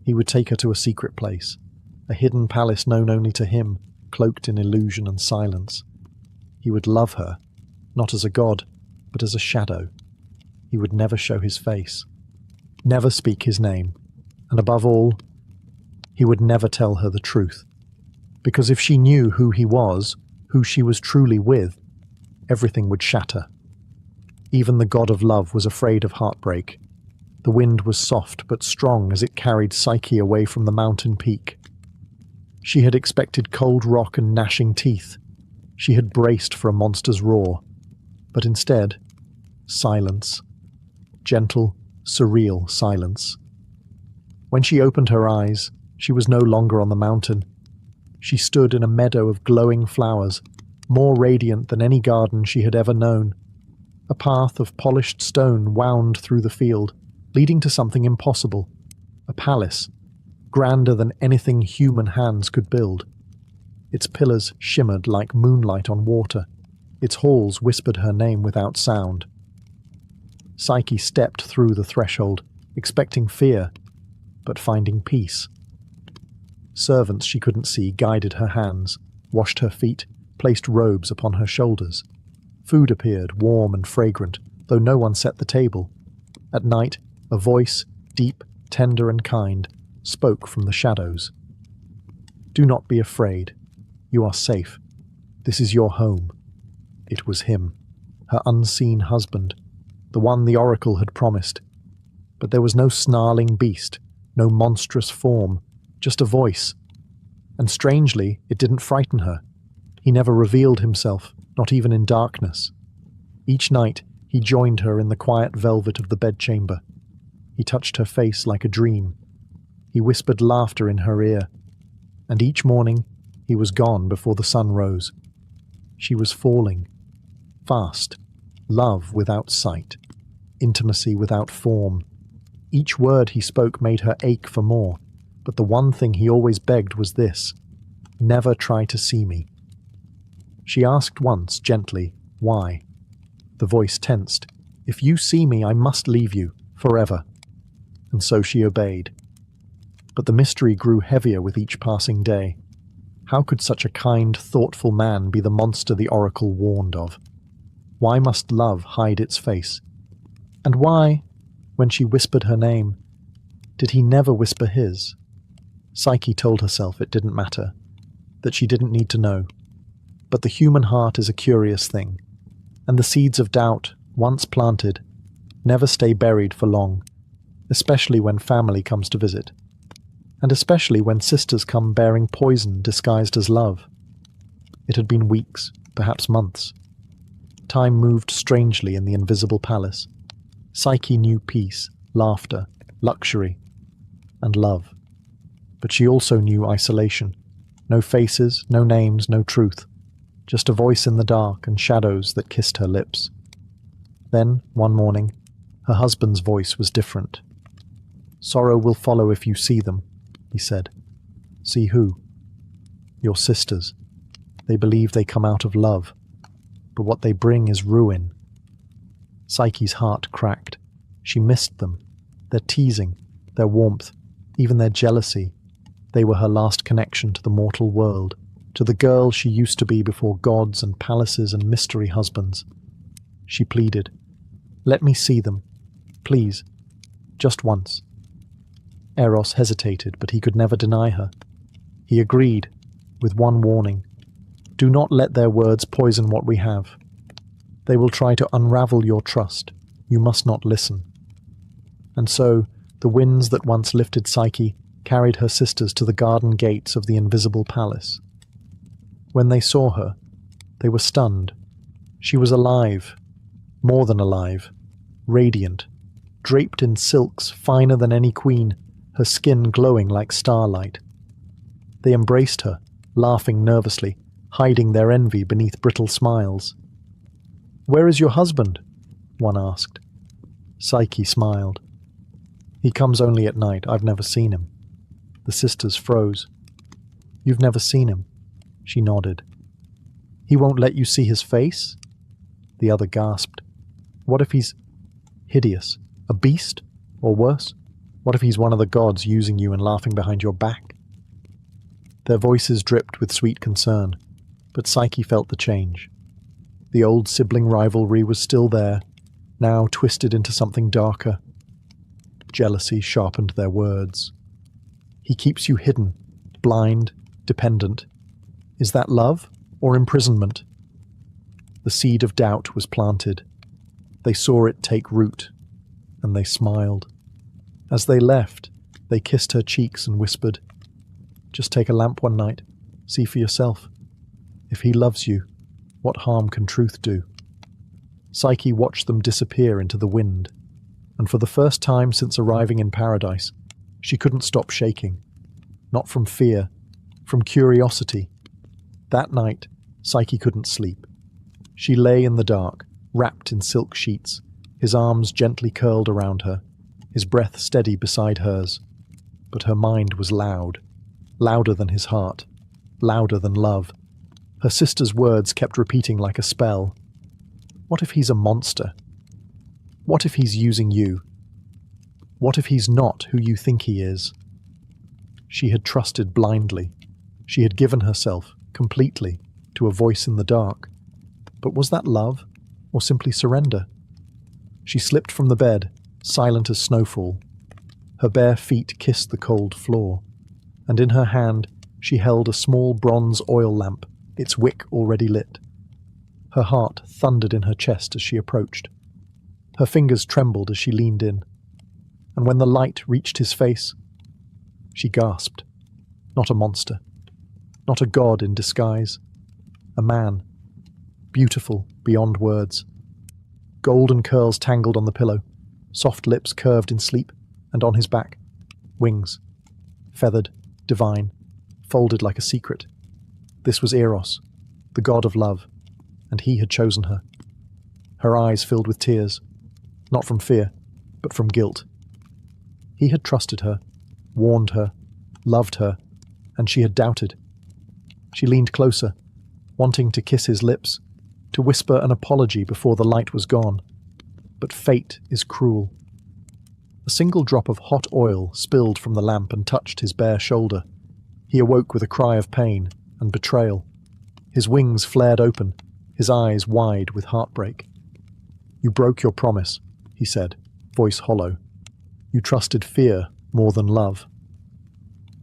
He would take her to a secret place, a hidden palace known only to him, cloaked in illusion and silence. He would love her, not as a god, but as a shadow. He would never show his face, never speak his name, and above all, he would never tell her the truth. Because if she knew who he was, who she was truly with, everything would shatter. Even the god of love was afraid of heartbreak. The wind was soft but strong as it carried Psyche away from the mountain peak. She had expected cold rock and gnashing teeth. She had braced for a monster's roar. But instead, silence. Gentle, surreal silence. When she opened her eyes, she was no longer on the mountain. She stood in a meadow of glowing flowers, more radiant than any garden she had ever known. A path of polished stone wound through the field, leading to something impossible. A palace, grander than anything human hands could build. Its pillars shimmered like moonlight on water, Its halls whispered her name without sound. Psyche stepped through the threshold, expecting fear, but finding peace. Servants she couldn't see guided her hands, washed her feet, placed robes upon her shoulders. Food appeared, warm and fragrant, though no one set the table. At night, a voice, deep, tender and kind, spoke from the shadows. "Do not be afraid. You are safe. This is your home." It was him, her unseen husband, the one the oracle had promised. But there was no snarling beast, no monstrous form, just a voice. And strangely, it didn't frighten her. He never revealed himself, not even in darkness. Each night, he joined her in the quiet velvet of the bedchamber. He touched her face like a dream. He whispered laughter in her ear. And each morning, he was gone before the sun rose. She was falling. Fast. Love without sight. Intimacy without form. Each word he spoke made her ache for more, but the one thing he always begged was this: "Never try to see me." She asked once, gently, "Why?" The voice tensed. "If you see me, I must leave you, forever." And so she obeyed. But the mystery grew heavier with each passing day. How could such a kind, thoughtful man be the monster the oracle warned of? Why must love hide its face? And why, when she whispered her name, did he never whisper his? Psyche told herself it didn't matter, that she didn't need to know. But the human heart is a curious thing, and the seeds of doubt, once planted, never stay buried for long, especially when family comes to visit, and especially when sisters come bearing poison disguised as love. It had been weeks, perhaps months. Time moved strangely in the invisible palace. Psyche knew peace, laughter, luxury, and love. But she also knew isolation. No faces, no names, no truth. Just a voice in the dark and shadows that kissed her lips. Then, one morning, her husband's voice was different. "Sorrow will follow if you see them," he said. "See who?" "Your sisters. They believe they come out of love, but what they bring is ruin." Psyche's heart cracked. She missed them. Their teasing, their warmth, even their jealousy. They were her last connection to the mortal world, to the girl she used to be before gods and palaces and mystery husbands. She pleaded, "Let me see them. Please. Just once." Eros hesitated, but he could never deny her. He agreed, with one warning: "Do not let their words poison what we have. They will try to unravel your trust. You must not listen." And so, the winds that once lifted Psyche carried her sisters to the garden gates of the invisible palace. When they saw her, they were stunned. She was alive, more than alive, radiant, draped in silks finer than any queen, her skin glowing like starlight. They embraced her, laughing nervously, hiding their envy beneath brittle smiles. "Where is your husband?" one asked. Psyche smiled. "He comes only at night. I've never seen him." The sisters froze. "You've never seen him?" She nodded. "He won't let you see his face?" The other gasped. "What if he's hideous? A beast? Or worse? What if he's one of the gods using you and laughing behind your back?" Their voices dripped with sweet concern, but Psyche felt the change. The old sibling rivalry was still there, now twisted into something darker. Jealousy sharpened their words. "He keeps you hidden, blind, dependent. Is that love or imprisonment?" The seed of doubt was planted. They saw it take root, and they smiled. As they left, they kissed her cheeks and whispered, "Just take a lamp one night, see for yourself. If he loves you, what harm can truth do?" Psyche watched them disappear into the wind, and for the first time since arriving in paradise, she couldn't stop shaking. Not from fear, from curiosity. That night, Psyche couldn't sleep. She lay in the dark, wrapped in silk sheets, his arms gently curled around her, his breath steady beside hers. But her mind was loud, louder than his heart, louder than love. Her sister's words kept repeating like a spell. What if he's a monster? What if he's using you? What if he's not who you think he is? She had trusted blindly. She had given herself, completely, to a voice in the dark. But was that love, or simply surrender? She slipped from the bed, silent as snowfall. Her bare feet kissed the cold floor, and in her hand she held a small bronze oil lamp, its wick already lit. Her heart thundered in her chest as she approached. Her fingers trembled as she leaned in, and when the light reached his face, she gasped. Not a monster, not a god in disguise, a man, beautiful beyond words. Golden curls tangled on the pillow, soft lips curved in sleep, and on his back, wings, feathered, divine, folded like a secret. This was Eros, the god of love, and he had chosen her. Her eyes filled with tears, not from fear, but from guilt. He had trusted her, warned her, loved her, and she had doubted. She leaned closer, wanting to kiss his lips, to whisper an apology before the light was gone. But fate is cruel. A single drop of hot oil spilled from the lamp and touched his bare shoulder. He awoke with a cry of pain and betrayal. His wings flared open, his eyes wide with heartbreak. "You broke your promise," he said, voice hollow. "You trusted fear more than love."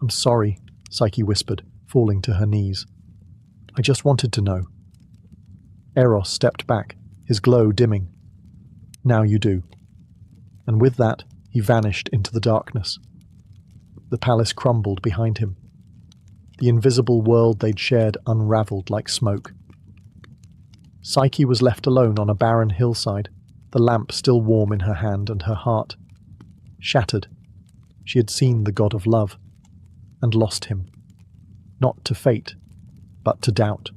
"I'm sorry," Psyche whispered, falling to her knees. "I just wanted to know." Eros stepped back, his glow dimming. "Now you do." And with that, he vanished into the darkness. The palace crumbled behind him. The invisible world they'd shared unraveled like smoke. Psyche was left alone on a barren hillside, the lamp still warm in her hand and her heart. Shattered, she had seen the god of love, and lost him. Not to fate, but to doubt.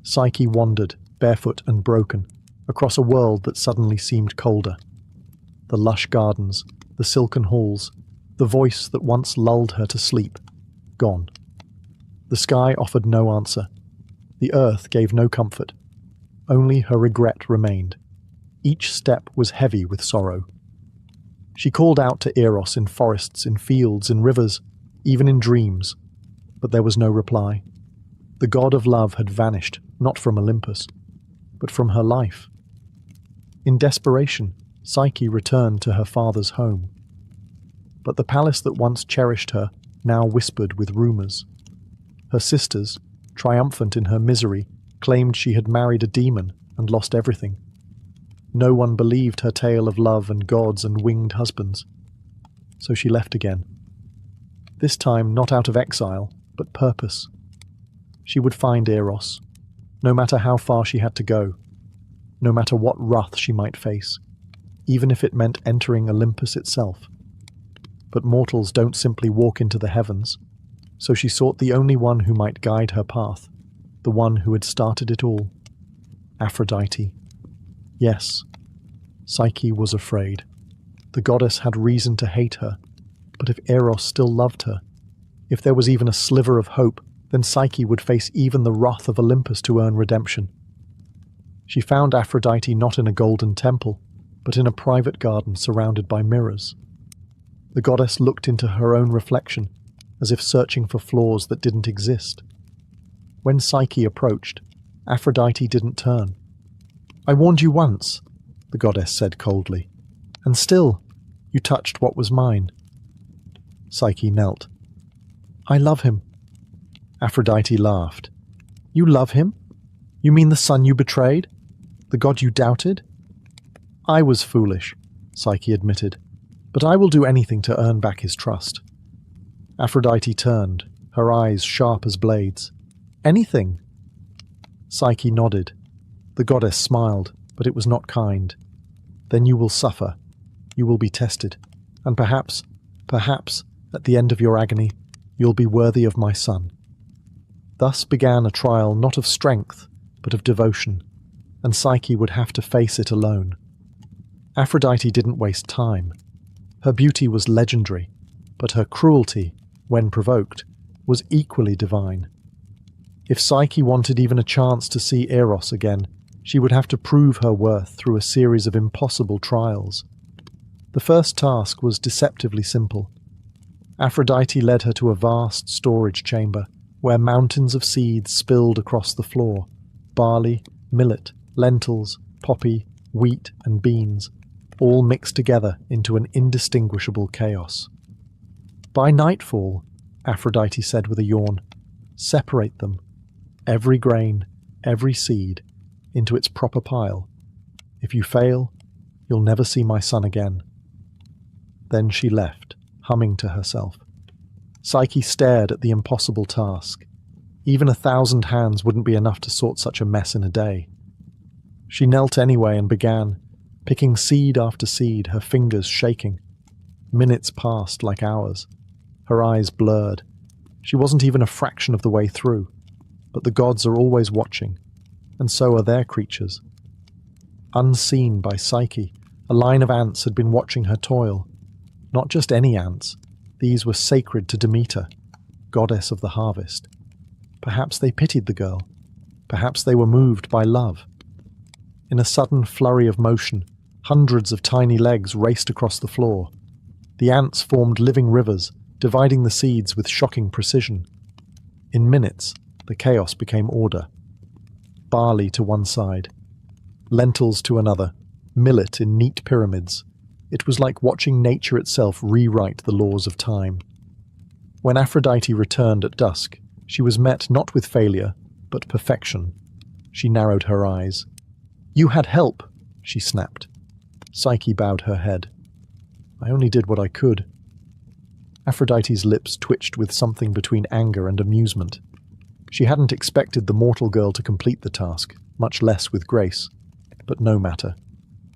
Psyche wandered, barefoot and broken, across a world that suddenly seemed colder. The lush gardens, the silken halls, the voice that once lulled her to sleep, gone. The sky offered no answer. The earth gave no comfort. Only her regret remained. Each step was heavy with sorrow. She called out to Eros in forests, in fields, in rivers, even in dreams, but there was no reply. The god of love had vanished, not from Olympus, but from her life. In desperation, Psyche returned to her father's home. But the palace that once cherished her now whispered with rumors. Her sisters, triumphant in her misery, claimed she had married a demon and lost everything. No one believed her tale of love and gods and winged husbands. So she left again. This time not out of exile, but purpose. She would find Eros, no matter how far she had to go, no matter what wrath she might face, even if it meant entering Olympus itself. But mortals don't simply walk into the heavens, so she sought the only one who might guide her path, the one who had started it all. Aphrodite. Yes, Psyche was afraid. The goddess had reason to hate her, but if Eros still loved her, if there was even a sliver of hope, then Psyche would face even the wrath of Olympus to earn redemption. She found Aphrodite not in a golden temple, but in a private garden surrounded by mirrors. The goddess looked into her own reflection, as if searching for flaws that didn't exist. When Psyche approached, Aphrodite didn't turn. "I warned you once," the goddess said coldly, "and still, you touched what was mine." Psyche knelt. "I love him." Aphrodite laughed. "You love him? You mean the son you betrayed? The god you doubted?" "I was foolish," Psyche admitted, "but I will do anything to earn back his trust." Aphrodite turned, her eyes sharp as blades. "Anything?" Psyche nodded. The goddess smiled, but it was not kind. "Then you will suffer. You will be tested. And perhaps, at the end of your agony, you'll be worthy of my son." Thus began a trial not of strength, but of devotion, and Psyche would have to face it alone. Aphrodite didn't waste time. Her beauty was legendary, but her cruelty, when provoked, was equally divine. If Psyche wanted even a chance to see Eros again, she would have to prove her worth through a series of impossible trials. The first task was deceptively simple. Aphrodite led her to a vast storage chamber, where mountains of seeds spilled across the floor: barley, millet, lentils, poppy, wheat, and beans, all mixed together into an indistinguishable chaos. "By nightfall," Aphrodite said with a yawn, "separate them, every grain, every seed, into its proper pile. If you fail, you'll never see my son again." Then she left, humming to herself. Psyche stared at the impossible task. Even 1,000 hands wouldn't be enough to sort such a mess in a day. She knelt anyway and began, picking seed after seed, her fingers shaking. Minutes passed like hours. Her eyes blurred. She wasn't even a fraction of the way through. But the gods are always watching, and so are their creatures. Unseen by Psyche, a line of ants had been watching her toil. Not just any ants. These were sacred to Demeter, goddess of the harvest. Perhaps they pitied the girl. Perhaps they were moved by love. In a sudden flurry of motion, hundreds of tiny legs raced across the floor. The ants formed living rivers, dividing the seeds with shocking precision. In minutes, the chaos became order. Barley to one side, lentils to another, millet in neat pyramids. It was like watching nature itself rewrite the laws of time. When Aphrodite returned at dusk, she was met not with failure, but perfection. She narrowed her eyes. "You had help," she snapped. Psyche bowed her head. "I only did what I could." Aphrodite's lips twitched with something between anger and amusement. She hadn't expected the mortal girl to complete the task, much less with grace. But no matter.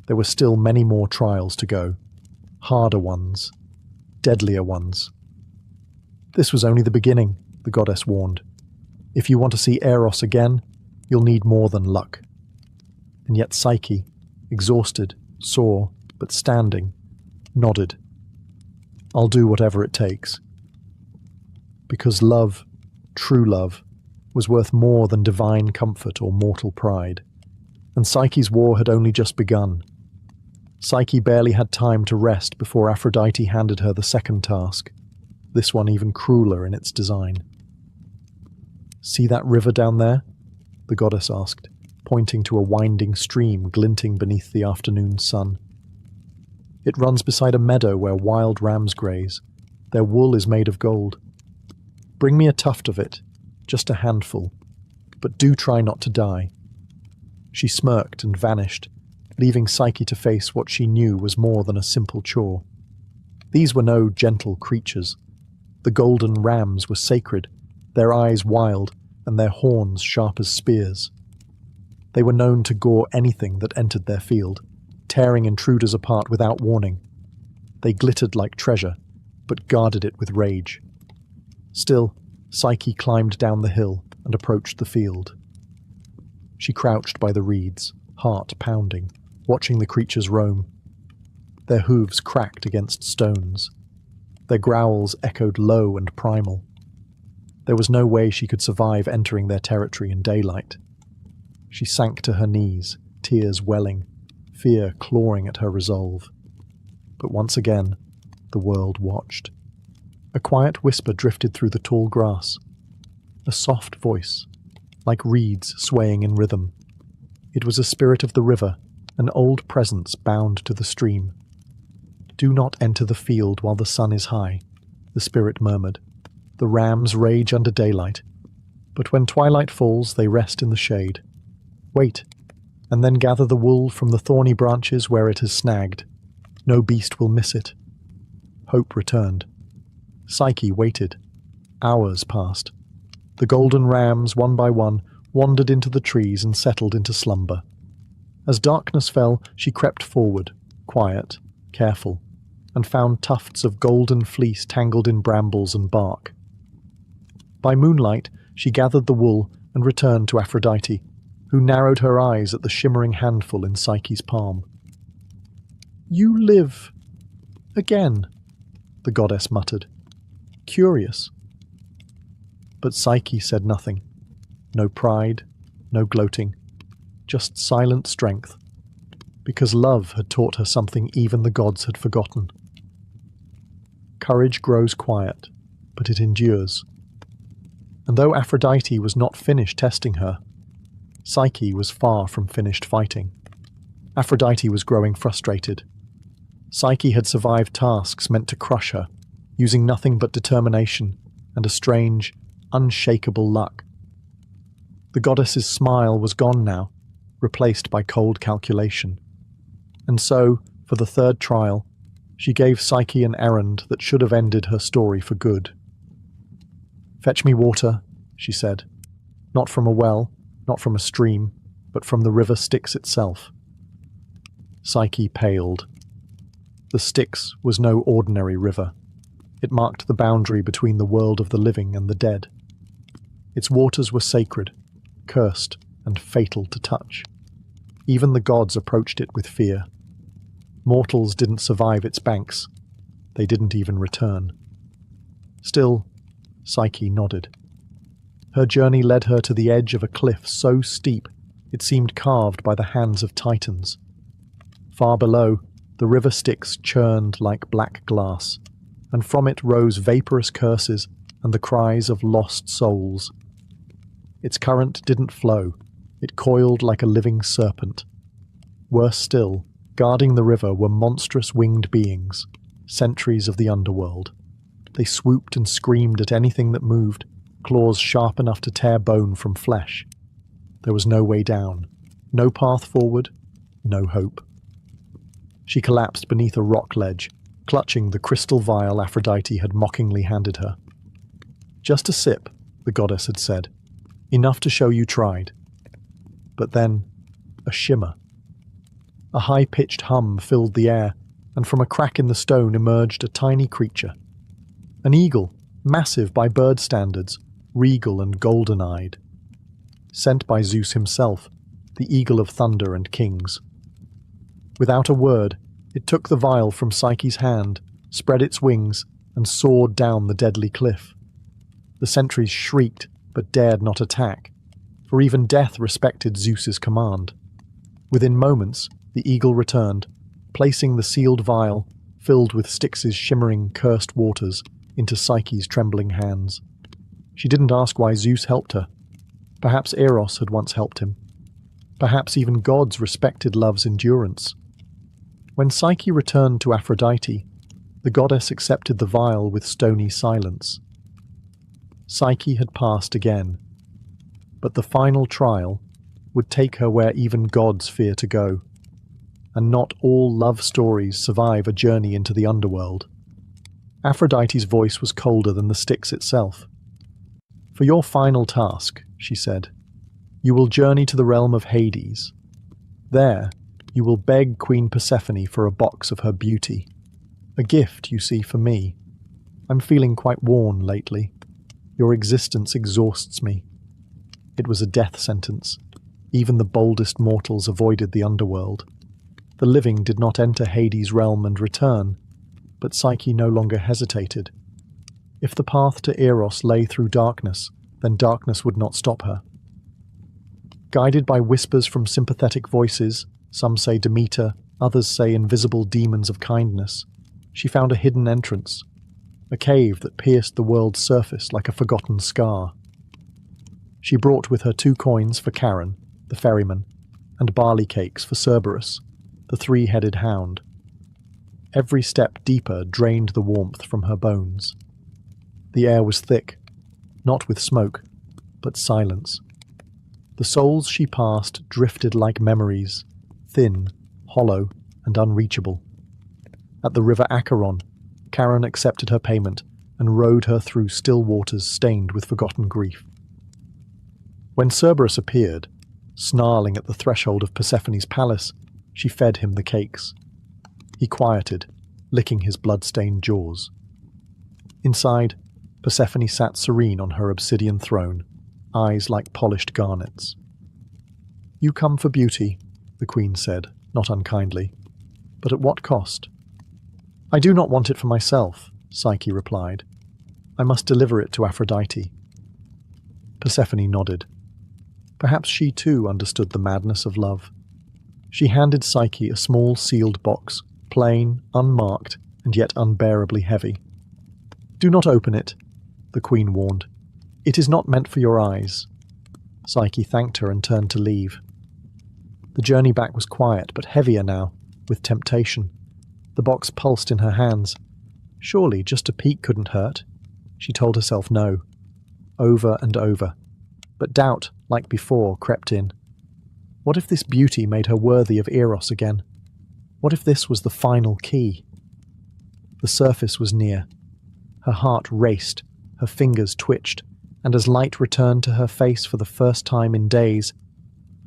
There were still many more trials to go. Harder ones. Deadlier ones. "This was only the beginning," the goddess warned. "If you want to see Eros again, you'll need more than luck." And yet Psyche, exhausted, sore, but standing, nodded. "I'll do whatever it takes." Because love, true love, was worth more than divine comfort or mortal pride. And Psyche's war had only just begun. Psyche barely had time to rest before Aphrodite handed her the second task, this one even crueler in its design. "See that river down there?" the goddess asked, pointing to a winding stream glinting beneath the afternoon sun. "It runs beside a meadow where wild rams graze. Their wool is made of gold. Bring me a tuft of it, just a handful, but do try not to die." She smirked and vanished, leaving Psyche to face what she knew was more than a simple chore. These were no gentle creatures. The golden rams were sacred, their eyes wild, and their horns sharp as spears. They were known to gore anything that entered their field, tearing intruders apart without warning. They glittered like treasure, but guarded it with rage. Still, Psyche climbed down the hill and approached the field. She crouched by the reeds, heart pounding, watching the creatures roam. Their hooves cracked against stones. Their growls echoed low and primal. There was no way she could survive entering their territory in daylight. She sank to her knees, tears welling, fear clawing at her resolve. But once again, the world watched. A quiet whisper drifted through the tall grass. A soft voice, like reeds swaying in rhythm. It was a spirit of the river, an old presence bound to the stream. "Do not enter the field while the sun is high," the spirit murmured. "The rams rage under daylight, but when twilight falls they rest in the shade. Wait, and then gather the wool from the thorny branches where it has snagged. No beast will miss it." Hope returned. Psyche waited. Hours passed. The golden rams, one by one, wandered into the trees and settled into slumber. As darkness fell, she crept forward, quiet, careful, and found tufts of golden fleece tangled in brambles and bark. By moonlight, she gathered the wool and returned to Aphrodite, who narrowed her eyes at the shimmering handful in Psyche's palm. "You live again," the goddess muttered. "Curious." But Psyche said nothing. No pride, no gloating, just silent strength, because love had taught her something even the gods had forgotten. Courage grows quiet, but it endures. And though Aphrodite was not finished testing her, Psyche was far from finished fighting. Aphrodite was growing frustrated. Psyche had survived tasks meant to crush her, using nothing but determination and a strange, unshakable luck. The goddess's smile was gone now, replaced by cold calculation. And so, for the third trial, she gave Psyche an errand that should have ended her story for good. "Fetch me water," she said. "Not from a well, not from a stream, but from the river Styx itself." Psyche paled. The Styx was no ordinary river. It marked the boundary between the world of the living and the dead. Its waters were sacred, cursed, and fatal to touch. Even the gods approached it with fear. Mortals didn't survive its banks. They didn't even return. Still, Psyche nodded. Her journey led her to the edge of a cliff so steep it seemed carved by the hands of titans. Far below, the river Styx churned like black glass, and from it rose vaporous curses and the cries of lost souls. Its current didn't flow, it coiled like a living serpent. Worse still, guarding the river were monstrous winged beings, sentries of the underworld. They swooped and screamed at anything that moved, claws sharp enough to tear bone from flesh. There was no way down, no path forward, no hope. She collapsed beneath a rock ledge, clutching the crystal vial Aphrodite had mockingly handed her. "Just a sip," the goddess had said. "Enough to show you tried." But then, a shimmer. A high-pitched hum filled the air, and from a crack in the stone emerged a tiny creature. An eagle, massive by bird standards, regal and golden-eyed. Sent by Zeus himself, the eagle of thunder and kings. Without a word, it took the vial from Psyche's hand, spread its wings, and soared down the deadly cliff. The sentries shrieked, but dared not attack, for even death respected Zeus's command. Within moments, the eagle returned, placing the sealed vial, filled with Styx's shimmering, cursed waters, into Psyche's trembling hands. She didn't ask why Zeus helped her. Perhaps Eros had once helped him. Perhaps even gods respected love's endurance. When Psyche returned to Aphrodite, the goddess accepted the vial with stony silence. Psyche had passed again, but the final trial would take her where even gods fear to go, and not all love stories survive a journey into the underworld. Aphrodite's voice was colder than the Styx itself. "For your final task," she said, "you will journey to the realm of Hades. There, you will beg Queen Persephone for a box of her beauty. A gift, you see, for me. I'm feeling quite worn lately. Your existence exhausts me." It was a death sentence. Even the boldest mortals avoided the underworld. The living did not enter Hades' realm and return, but Psyche no longer hesitated. If the path to Eros lay through darkness, then darkness would not stop her. Guided by whispers from sympathetic voices, some say Demeter, others say invisible demons of kindness, she found a hidden entrance, a cave that pierced the world's surface like a forgotten scar. She brought with her 2 coins for Charon, the ferryman, and barley cakes for Cerberus, the 3-headed hound. Every step deeper drained the warmth from her bones. The air was thick, not with smoke, but silence. The souls she passed drifted like memories, thin, hollow, and unreachable. At the river Acheron, Charon accepted her payment and rowed her through still waters stained with forgotten grief. When Cerberus appeared, snarling at the threshold of Persephone's palace, she fed him the cakes. He quieted, licking his blood-stained jaws. Inside, Persephone sat serene on her obsidian throne, eyes like polished garnets. "You come for beauty," the queen said, not unkindly. "But at what cost?" "I do not want it for myself," Psyche replied. "I must deliver it to Aphrodite." Persephone nodded. Perhaps she too understood the madness of love. She handed Psyche a small sealed box, plain, unmarked, and yet unbearably heavy. "Do not open it," the queen warned. "It is not meant for your eyes." Psyche thanked her and turned to leave. The journey back was quiet, but heavier now, with temptation. The box pulsed in her hands. Surely just a peek couldn't hurt. She told herself no, over and over. But doubt, like before, crept in. What if this beauty made her worthy of Eros again? What if this was the final key? The surface was near. Her heart raced, her fingers twitched, and as light returned to her face for the first time in days,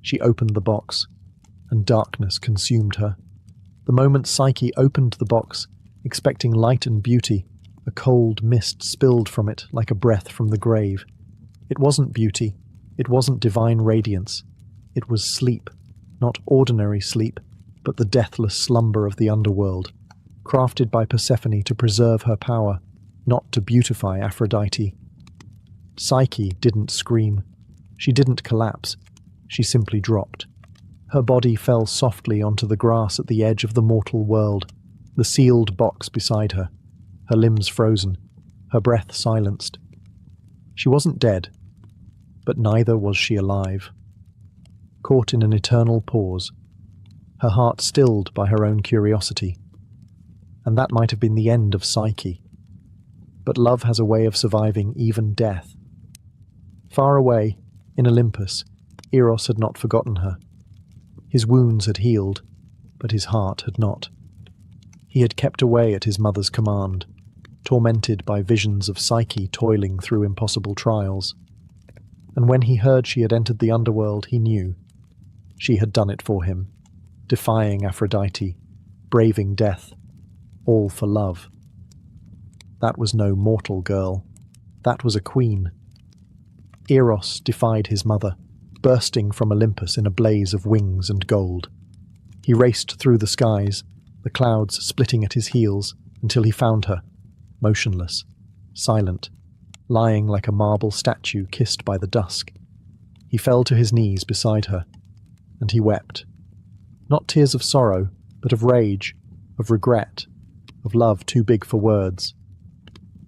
she opened the box, and darkness consumed her. The moment Psyche opened the box, expecting light and beauty, a cold mist spilled from it like a breath from the grave. It wasn't beauty, it wasn't divine radiance. It was sleep, not ordinary sleep, but the deathless slumber of the underworld, crafted by Persephone to preserve her power, not to beautify Aphrodite. Psyche didn't scream. She didn't collapse. She simply dropped. Her body fell softly onto the grass at the edge of the mortal world, the sealed box beside her, her limbs frozen, her breath silenced. She wasn't dead, but neither was she alive. Caught in an eternal pause, her heart stilled by her own curiosity. And that might have been the end of Psyche. But love has a way of surviving even death. Far away, in Olympus, Eros had not forgotten her. His wounds had healed, but his heart had not. He had kept away at his mother's command, tormented by visions of Psyche toiling through impossible trials. And when he heard she had entered the underworld, he knew. She had done it for him, defying Aphrodite, braving death, all for love. That was no mortal girl. That was a queen. Eros defied his mother, bursting from Olympus in a blaze of wings and gold. He raced through the skies, the clouds splitting at his heels, until he found her, motionless, silent, lying like a marble statue kissed by the dusk. He fell to his knees beside her, and he wept. Not tears of sorrow, but of rage, of regret, of love too big for words.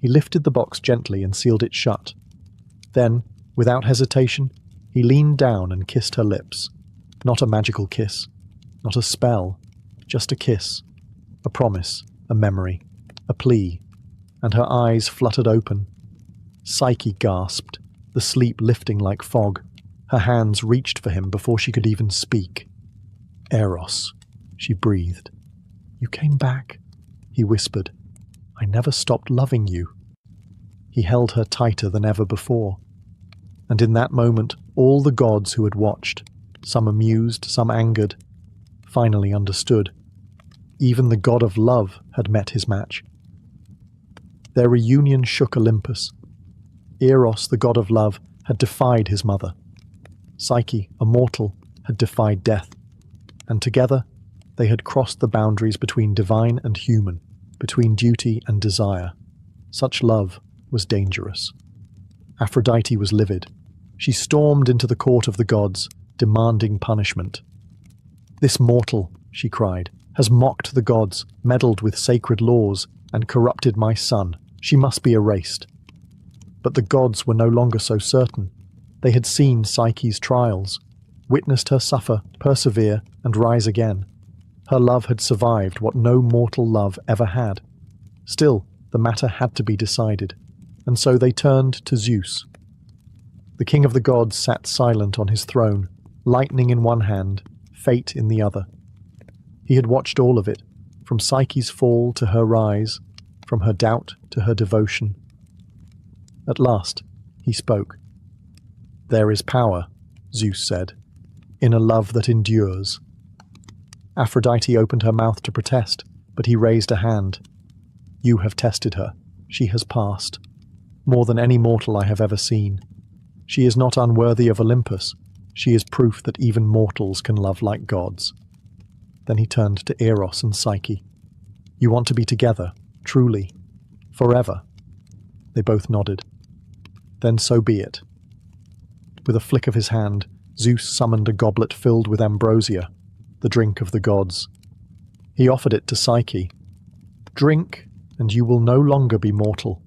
He lifted the box gently and sealed it shut. Then, without hesitation, he leaned down and kissed her lips. Not a magical kiss, not a spell, just a kiss, a promise, a memory, a plea, and her eyes fluttered open. Psyche gasped, the sleep lifting like fog. Her hands reached for him before she could even speak. "Eros," she breathed. "You came back," he whispered. "I never stopped loving you." He held her tighter than ever before. And in that moment, all the gods who had watched, some amused, some angered, finally understood. Even the god of love had met his match. Their reunion shook Olympus. Eros, the god of love, had defied his mother. Psyche, a mortal, had defied death. And together, they had crossed the boundaries between divine and human, between duty and desire. Such love was dangerous. Aphrodite was livid. She stormed into the court of the gods, demanding punishment. "This mortal," she cried, "has mocked the gods, meddled with sacred laws, and corrupted my son. She must be erased." But the gods were no longer so certain. They had seen Psyche's trials, witnessed her suffer, persevere, and rise again. Her love had survived what no mortal love ever had. Still, the matter had to be decided, and so they turned to Zeus. The king of the gods sat silent on his throne, lightning in one hand, fate in the other. He had watched all of it, from Psyche's fall to her rise, from her doubt to her devotion. At last, he spoke. "There is power," Zeus said, "in a love that endures." Aphrodite opened her mouth to protest, but he raised a hand. "You have tested her. She has passed. More than any mortal I have ever seen. She is not unworthy of Olympus. She is proof that even mortals can love like gods." Then he turned to Eros and Psyche. "You want to be together, truly, forever?" They both nodded. "Then so be it." With a flick of his hand, Zeus summoned a goblet filled with ambrosia, the drink of the gods. He offered it to Psyche. "Drink, and you will no longer be mortal.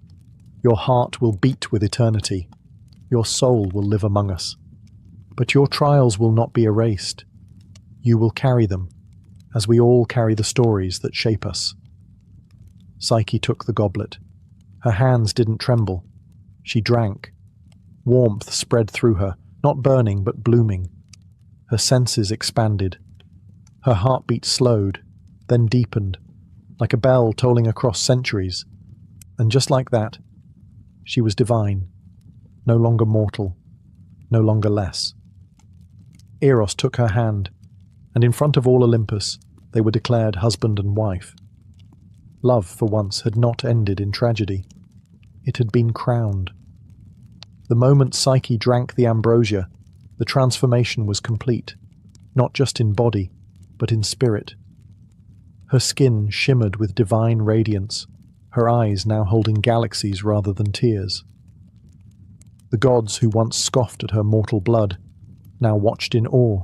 Your heart will beat with eternity. Your soul will live among us. But your trials will not be erased. You will carry them, as we all carry the stories that shape us." Psyche took the goblet. Her hands didn't tremble. She drank. Warmth spread through her, not burning but blooming. Her senses expanded. Her heartbeat slowed, then deepened, like a bell tolling across centuries. And just like that, she was divine, no longer mortal, no longer less. Eros took her hand, and in front of all Olympus, they were declared husband and wife. Love, for once, had not ended in tragedy. It had been crowned. The moment Psyche drank the ambrosia, the transformation was complete, not just in body, but in spirit. Her skin shimmered with divine radiance, her eyes now holding galaxies rather than tears. The gods who once scoffed at her mortal blood now watched in awe.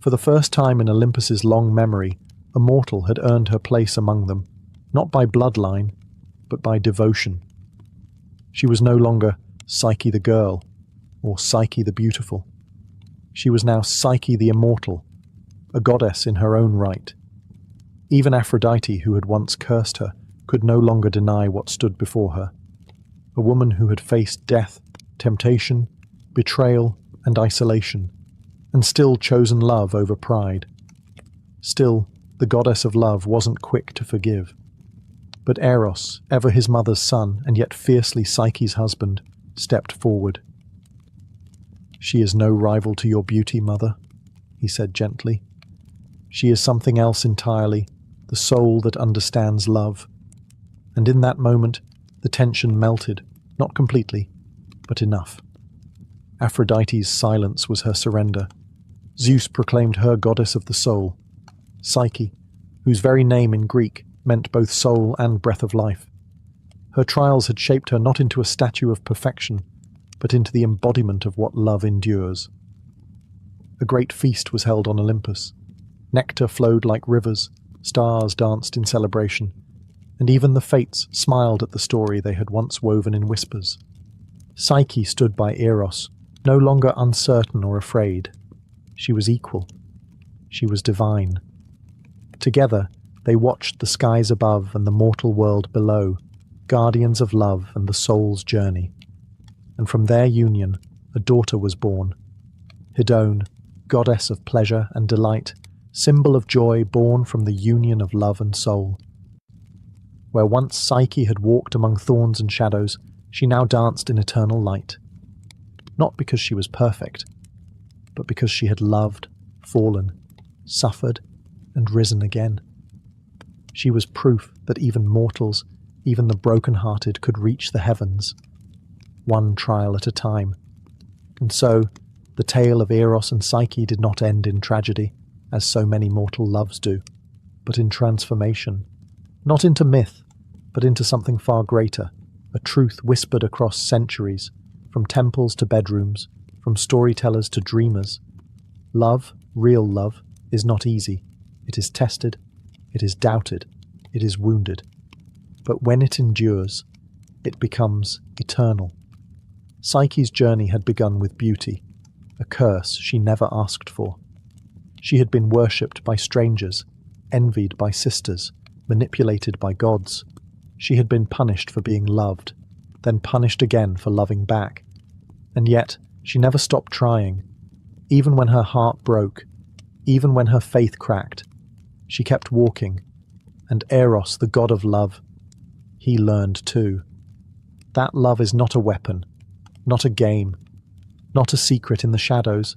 For the first time in Olympus's long memory, a mortal had earned her place among them, not by bloodline, but by devotion. She was no longer Psyche the girl, or Psyche the beautiful. She was now Psyche the immortal, a goddess in her own right. Even Aphrodite, who had once cursed her, could no longer deny what stood before her. A woman who had faced death, temptation, betrayal, and isolation, and still chosen love over pride. Still, the goddess of love wasn't quick to forgive. But Eros, ever his mother's son and yet fiercely Psyche's husband, stepped forward. "She is no rival to your beauty, mother," he said gently. "She is something else entirely, the soul that understands love." And in that moment, the tension melted, not completely, but enough. Aphrodite's silence was her surrender. Zeus proclaimed her goddess of the soul, Psyche, whose very name in Greek meant both soul and breath of life. Her trials had shaped her not into a statue of perfection, but into the embodiment of what love endures. A great feast was held on Olympus. Nectar flowed like rivers, stars danced in celebration, and even the fates smiled at the story they had once woven in whispers. Psyche stood by Eros, no longer uncertain or afraid. She was equal. She was divine. Together, they watched the skies above and the mortal world below, guardians of love and the soul's journey. And from their union, a daughter was born. Hidone, goddess of pleasure and delight, symbol of joy born from the union of love and soul. Where once Psyche had walked among thorns and shadows, she now danced in eternal light. Not because she was perfect, but because she had loved, fallen, suffered, and risen again. She was proof that even mortals, even the broken-hearted, could reach the heavens, one trial at a time. And so, the tale of Eros and Psyche did not end in tragedy, as so many mortal loves do, but in transformation, not into myth, but into something far greater, a truth whispered across centuries, from temples to bedrooms, from storytellers to dreamers. Love, real love, is not easy. It is tested, it is doubted, it is wounded. But when it endures, it becomes eternal. Psyche's journey had begun with beauty, a curse she never asked for. She had been worshipped by strangers, envied by sisters, manipulated by gods. She had been punished for being loved, then punished again for loving back. And yet, she never stopped trying. Even when her heart broke, even when her faith cracked, she kept walking. And Eros, the god of love, he learned too. That love is not a weapon, not a game, not a secret in the shadows.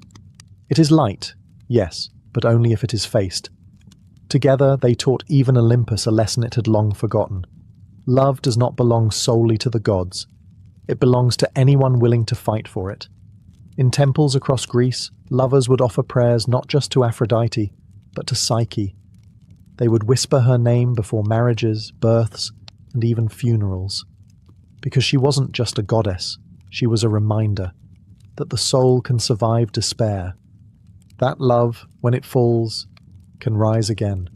It is light, yes, but only if it is faced. Together they taught even Olympus a lesson it had long forgotten. Love does not belong solely to the gods. It belongs to anyone willing to fight for it. In temples across Greece, lovers would offer prayers not just to Aphrodite, but to Psyche. They would whisper her name before marriages, births, and even funerals. Because she wasn't just a goddess, she was a reminder that the soul can survive despair, that love, when it falls, can rise again,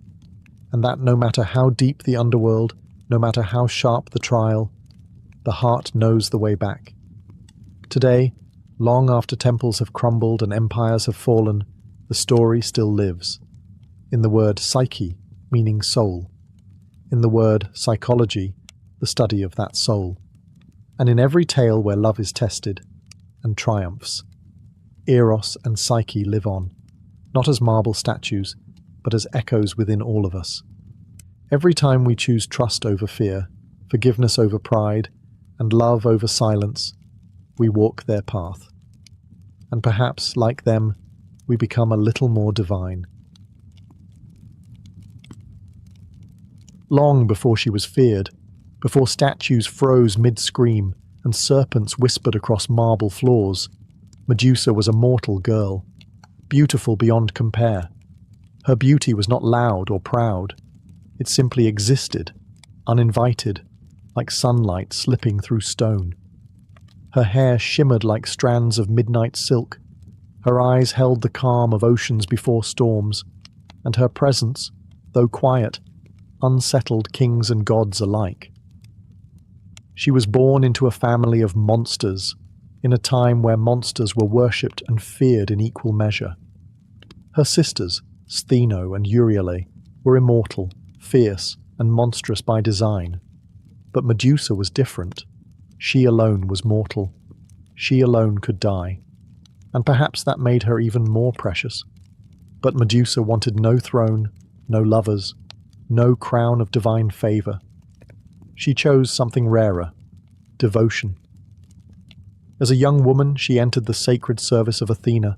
and that no matter how deep the underworld, no matter how sharp the trial, the heart knows the way back. Today, long after temples have crumbled and empires have fallen, the story still lives. In the word psyche, meaning soul. In the word psychology, the study of that soul. And in every tale where love is tested and triumphs, Eros and Psyche live on, not as marble statues, but as echoes within all of us. Every time we choose trust over fear, forgiveness over pride, and love over silence, we walk their path. And perhaps, like them, we become a little more divine. Long before she was feared, before statues froze mid-scream and serpents whispered across marble floors, Medusa was a mortal girl, beautiful beyond compare. Her beauty was not loud or proud. It simply existed, uninvited, like sunlight slipping through stone. Her hair shimmered like strands of midnight silk. Her eyes held the calm of oceans before storms, and her presence, though quiet, unsettled kings and gods alike. She was born into a family of monsters, in a time where monsters were worshipped and feared in equal measure. Her sisters, Stheno and Euryale, were immortal, fierce, and monstrous by design. But Medusa was different. She alone was mortal. She alone could die. And perhaps that made her even more precious. But Medusa wanted no throne, no lovers, no crown of divine favor. She chose something rarer, devotion. As a young woman, she entered the sacred service of Athena,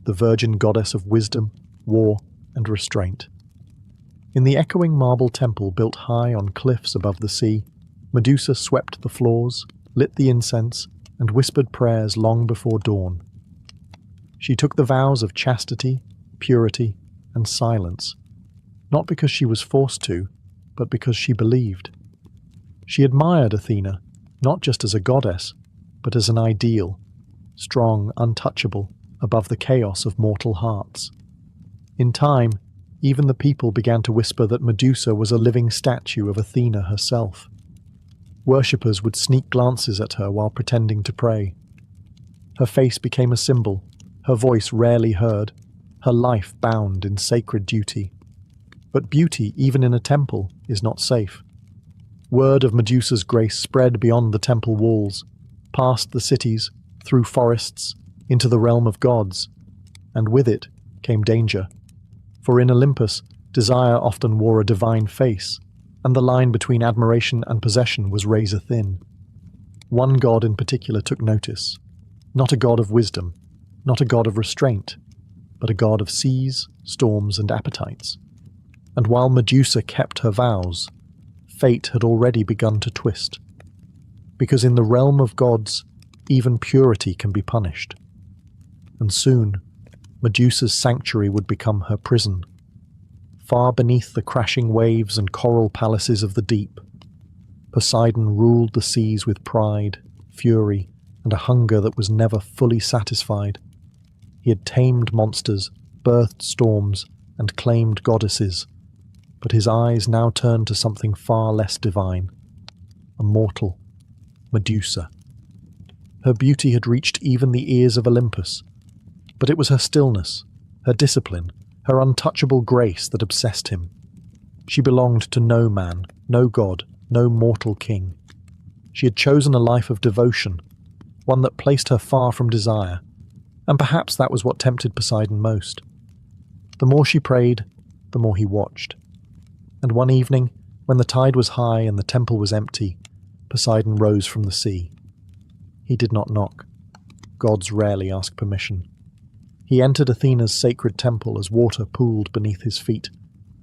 the virgin goddess of wisdom, war, and restraint. In the echoing marble temple built high on cliffs above the sea, Medusa swept the floors, lit the incense, and whispered prayers long before dawn. She took the vows of chastity, purity, and silence, not because she was forced to, but because she believed. She admired Athena, not just as a goddess, but as an ideal, strong, untouchable, above the chaos of mortal hearts. In time, even the people began to whisper that Medusa was a living statue of Athena herself. Worshippers would sneak glances at her while pretending to pray. Her face became a symbol, her voice rarely heard, her life bound in sacred duty. But beauty, even in a temple, is not safe. Word of Medusa's grace spread beyond the temple walls, past the cities, through forests, into the realm of gods, and with it came danger. For in Olympus, desire often wore a divine face, and the line between admiration and possession was razor thin. One god in particular took notice, not a god of wisdom, not a god of restraint, but a god of seas, storms, and appetites. And while Medusa kept her vows, fate had already begun to twist. Because in the realm of gods, even purity can be punished. And soon, Medusa's sanctuary would become her prison. Far beneath the crashing waves and coral palaces of the deep, Poseidon ruled the seas with pride, fury, and a hunger that was never fully satisfied. He had tamed monsters, birthed storms, and claimed goddesses, but his eyes now turned to something far less divine. A mortal, Medusa. Her beauty had reached even the ears of Olympus, but it was her stillness, her discipline, her untouchable grace that obsessed him. She belonged to no man, no god, no mortal king. She had chosen a life of devotion, one that placed her far from desire, and perhaps that was what tempted Poseidon most. The more she prayed, the more he watched. And one evening, when the tide was high and the temple was empty, Poseidon rose from the sea. He did not knock. Gods rarely ask permission. He entered Athena's sacred temple as water pooled beneath his feet,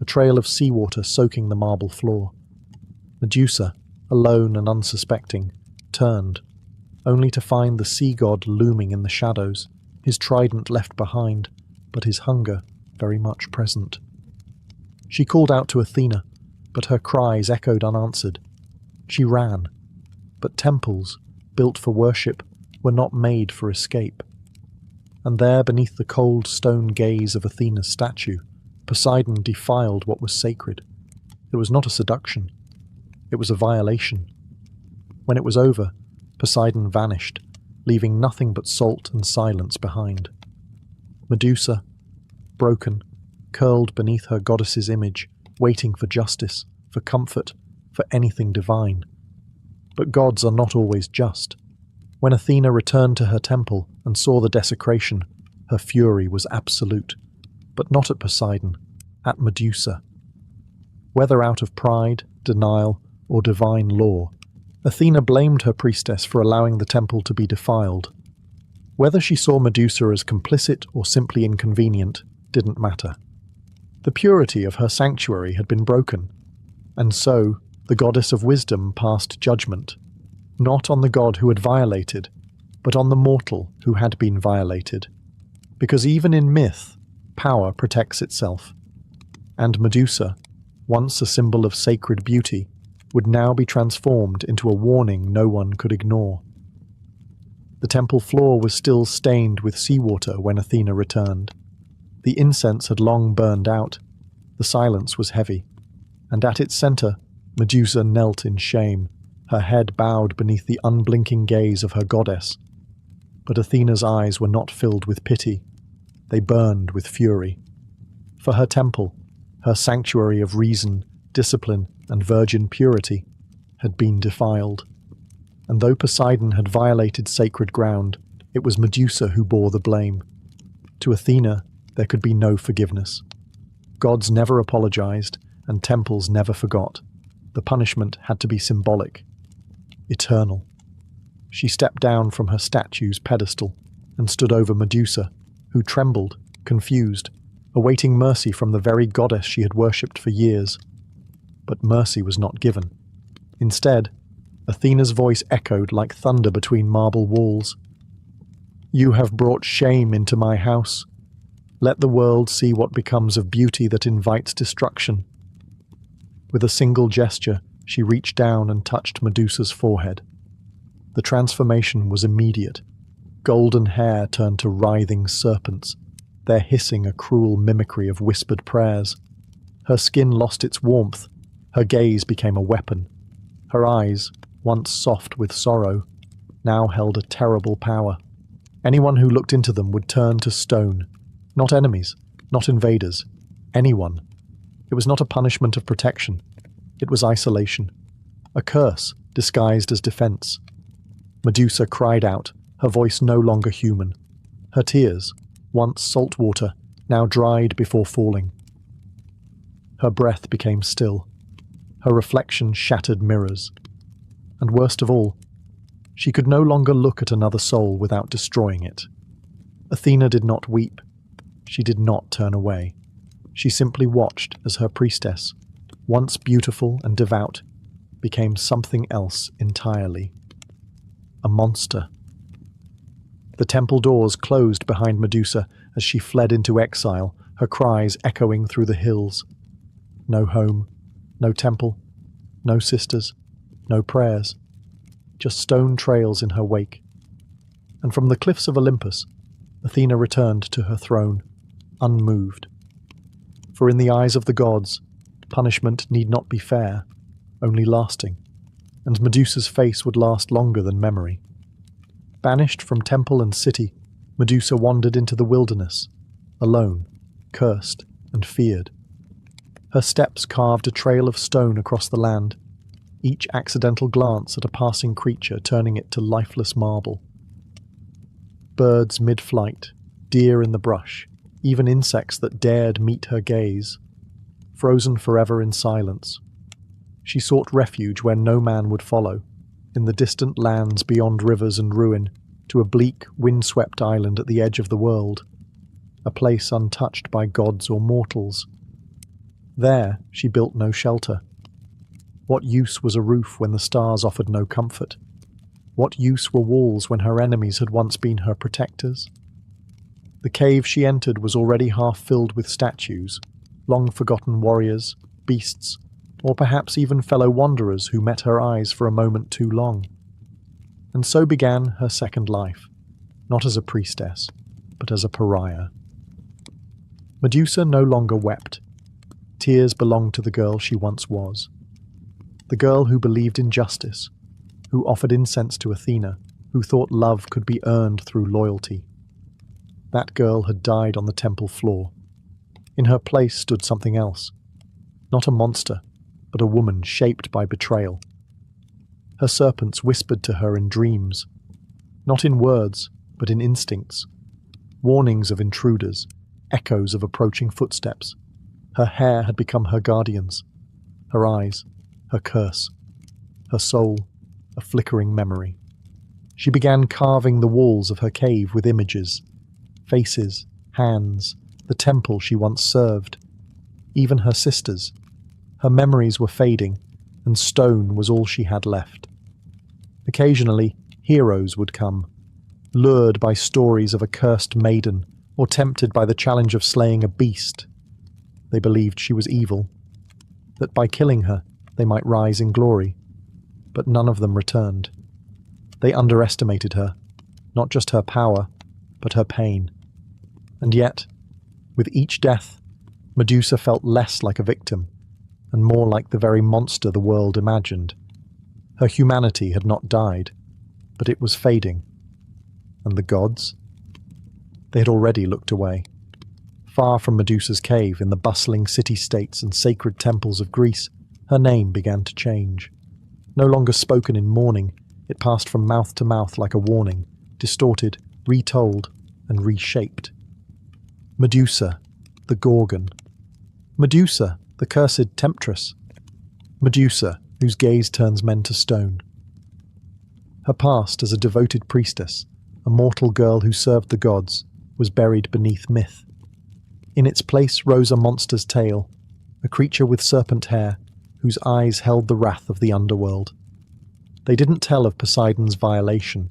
a trail of seawater soaking the marble floor. Medusa, alone and unsuspecting, turned, only to find the sea god looming in the shadows, his trident left behind, but his hunger very much present. She called out to Athena, but her cries echoed unanswered. She ran, but temples, built for worship, were not made for escape. And there, beneath the cold stone gaze of Athena's statue, Poseidon defiled what was sacred. It was not a seduction. It was a violation. When it was over, Poseidon vanished, leaving nothing but salt and silence behind. Medusa, broken, curled beneath her goddess's image, waiting for justice, for comfort, for anything divine. But gods are not always just. When Athena returned to her temple and saw the desecration, her fury was absolute, but not at Poseidon, at Medusa. Whether out of pride, denial, or divine law, Athena blamed her priestess for allowing the temple to be defiled. Whether she saw Medusa as complicit or simply inconvenient didn't matter. The purity of her sanctuary had been broken, and so the goddess of wisdom passed judgment, not on the god who had violated, but on the mortal who had been violated. Because even in myth, power protects itself. And Medusa, once a symbol of sacred beauty, would now be transformed into a warning no one could ignore. The temple floor was still stained with seawater when Athena returned. The incense had long burned out. The silence was heavy. And at its center, Medusa knelt in shame, her head bowed beneath the unblinking gaze of her goddess. But Athena's eyes were not filled with pity. They burned with fury. For her temple, her sanctuary of reason, discipline, and virgin purity, had been defiled. And though Poseidon had violated sacred ground, it was Medusa who bore the blame. To Athena, there could be no forgiveness. Gods never apologized, and temples never forgot. The punishment had to be symbolic, eternal. She stepped down from her statue's pedestal and stood over Medusa, who trembled, confused, awaiting mercy from the very goddess she had worshipped for years. But mercy was not given. Instead, Athena's voice echoed like thunder between marble walls. "You have brought shame into my house. Let the world see what becomes of beauty that invites destruction." With a single gesture, she reached down and touched Medusa's forehead. The transformation was immediate. Golden hair turned to writhing serpents, their hissing a cruel mimicry of whispered prayers. Her skin lost its warmth. Her gaze became a weapon. Her eyes, once soft with sorrow, now held a terrible power. Anyone who looked into them would turn to stone. Not enemies, not invaders. Anyone. It was not a punishment of protection. It was isolation. A curse disguised as defense. Medusa cried out, her voice no longer human. Her tears, once salt water, now dried before falling. Her breath became still. Her reflection shattered mirrors. And worst of all, she could no longer look at another soul without destroying it. Athena did not weep. She did not turn away. She simply watched as her priestess, once beautiful and devout, became something else entirely. A monster. The temple doors closed behind Medusa as she fled into exile, her cries echoing through the hills. No home, no temple, no sisters, no prayers, just stone trails in her wake. And from the cliffs of Olympus, Athena returned to her throne, unmoved. For in the eyes of the gods, punishment need not be fair, only lasting, and Medusa's face would last longer than memory. Banished from temple and city, Medusa wandered into the wilderness, alone, cursed, and feared. Her steps carved a trail of stone across the land, each accidental glance at a passing creature turning it to lifeless marble. Birds mid-flight, deer in the brush, even insects that dared meet her gaze, frozen forever in silence. She sought refuge where no man would follow, in the distant lands beyond rivers and ruin, to a bleak, windswept island at the edge of the world, a place untouched by gods or mortals. There she built no shelter. What use was a roof when the stars offered no comfort? What use were walls when her enemies had once been her protectors? The cave she entered was already half filled with statues, long-forgotten warriors, beasts, or perhaps even fellow wanderers who met her eyes for a moment too long. And so began her second life, not as a priestess, but as a pariah. Medusa no longer wept. Tears belonged to the girl she once was. The girl who believed in justice, who offered incense to Athena, who thought love could be earned through loyalty. That girl had died on the temple floor. In her place stood something else. Not a monster, but a woman shaped by betrayal. Her serpents whispered to her in dreams, not in words, but in instincts. Warnings of intruders, echoes of approaching footsteps. Her hair had become her guardians, her eyes, her curse, her soul, a flickering memory. She began carving the walls of her cave with images, faces, hands, the temple she once served, even her sisters. Her memories were fading, and stone was all she had left. Occasionally, heroes would come, lured by stories of a cursed maiden, or tempted by the challenge of slaying a beast. They believed she was evil, that by killing her, they might rise in glory. But none of them returned. They underestimated her, not just her power, but her pain. And yet, with each death, Medusa felt less like a victim, and more like the very monster the world imagined. Her humanity had not died, but it was fading. And the gods? They had already looked away. Far from Medusa's cave, in the bustling city-states and sacred temples of Greece, her name began to change. No longer spoken in mourning, it passed from mouth to mouth like a warning, distorted, retold, and reshaped. Medusa, the Gorgon. Medusa, the cursed temptress. Medusa, whose gaze turns men to stone. Her past as a devoted priestess, a mortal girl who served the gods, was buried beneath myth. In its place rose a monster's tale, a creature with serpent hair, whose eyes held the wrath of the underworld. They didn't tell of Poseidon's violation.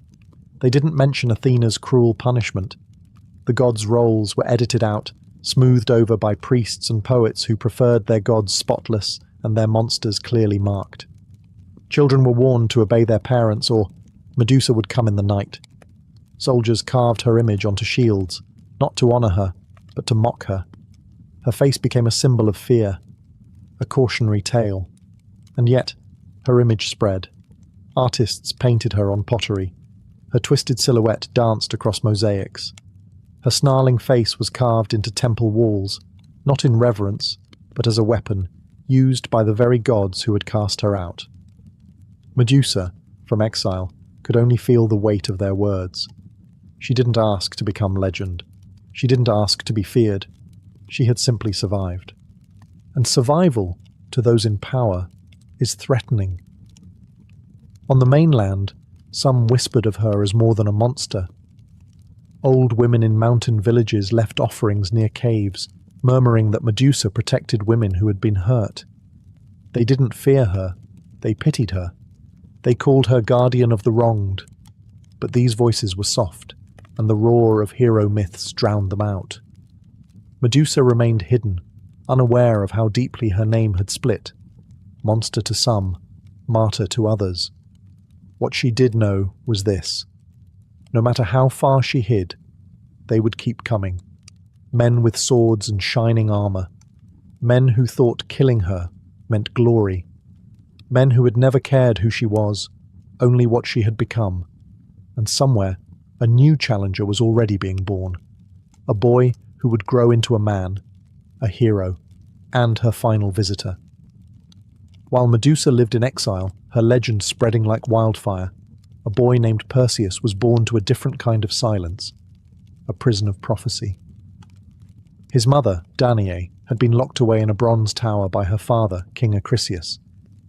They didn't mention Athena's cruel punishment. The gods' roles were edited out, smoothed over by priests and poets who preferred their gods spotless and their monsters clearly marked. Children were warned to obey their parents, or Medusa would come in the night. Soldiers carved her image onto shields, not to honor her, but to mock her. Her face became a symbol of fear, a cautionary tale. And yet, her image spread. Artists painted her on pottery. Her twisted silhouette danced across mosaics. Her snarling face was carved into temple walls, not in reverence, but as a weapon, used by the very gods who had cast her out. Medusa, from exile, could only feel the weight of their words. She didn't ask to become legend. She didn't ask to be feared. She had simply survived. And survival, to those in power, is threatening. On the mainland, some whispered of her as more than a monster. Old women in mountain villages left offerings near caves, murmuring that Medusa protected women who had been hurt. They didn't fear her, they pitied her. They called her guardian of the wronged. But these voices were soft, and the roar of hero myths drowned them out. Medusa remained hidden, unaware of how deeply her name had split. Monster to some, martyr to others. What she did know was this. No matter how far she hid, they would keep coming. Men with swords and shining armor. Men who thought killing her meant glory. Men who had never cared who she was, only what she had become. And somewhere, a new challenger was already being born. A boy who would grow into a man, a hero, and her final visitor. While Medusa lived in exile, her legend spreading like wildfire, a boy named Perseus was born to a different kind of silence, a prison of prophecy. His mother, Danae, had been locked away in a bronze tower by her father, King Acrisius,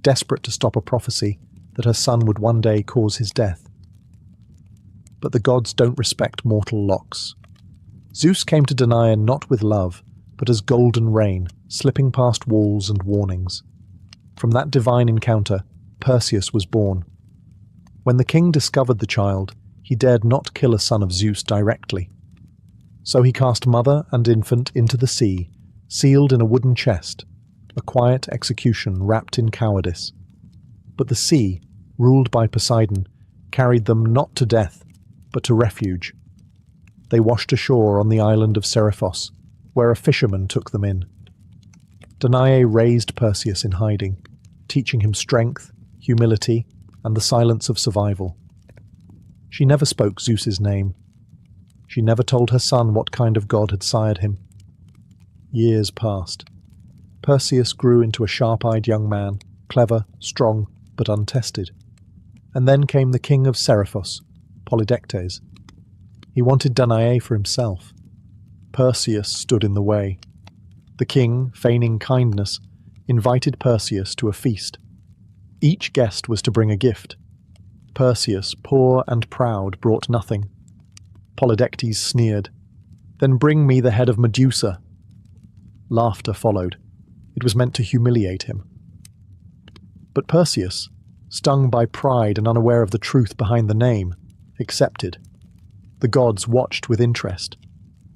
desperate to stop a prophecy that her son would one day cause his death. But the gods don't respect mortal locks. Zeus came to Danae not with love, but as golden rain, slipping past walls and warnings. From that divine encounter, Perseus was born. When the king discovered the child, he dared not kill a son of Zeus directly. So he cast mother and infant into the sea, sealed in a wooden chest, a quiet execution wrapped in cowardice. But the sea, ruled by Poseidon, carried them not to death, but to refuge. They washed ashore on the island of Seriphos, where a fisherman took them in. Danae raised Perseus in hiding, teaching him strength, humility, and the silence of survival. She never spoke Zeus's name. She never told her son what kind of god had sired him. Years passed. Perseus grew into a sharp-eyed young man, clever, strong, but untested. And then came the king of Seriphos, Polydectes. He wanted Danae for himself. Perseus stood in the way. The king, feigning kindness, invited Perseus to a feast. Each guest was to bring a gift. Perseus, poor and proud, brought nothing. Polydectes sneered. "Then bring me the head of Medusa." Laughter followed. It was meant to humiliate him. But Perseus, stung by pride and unaware of the truth behind the name, accepted. The gods watched with interest.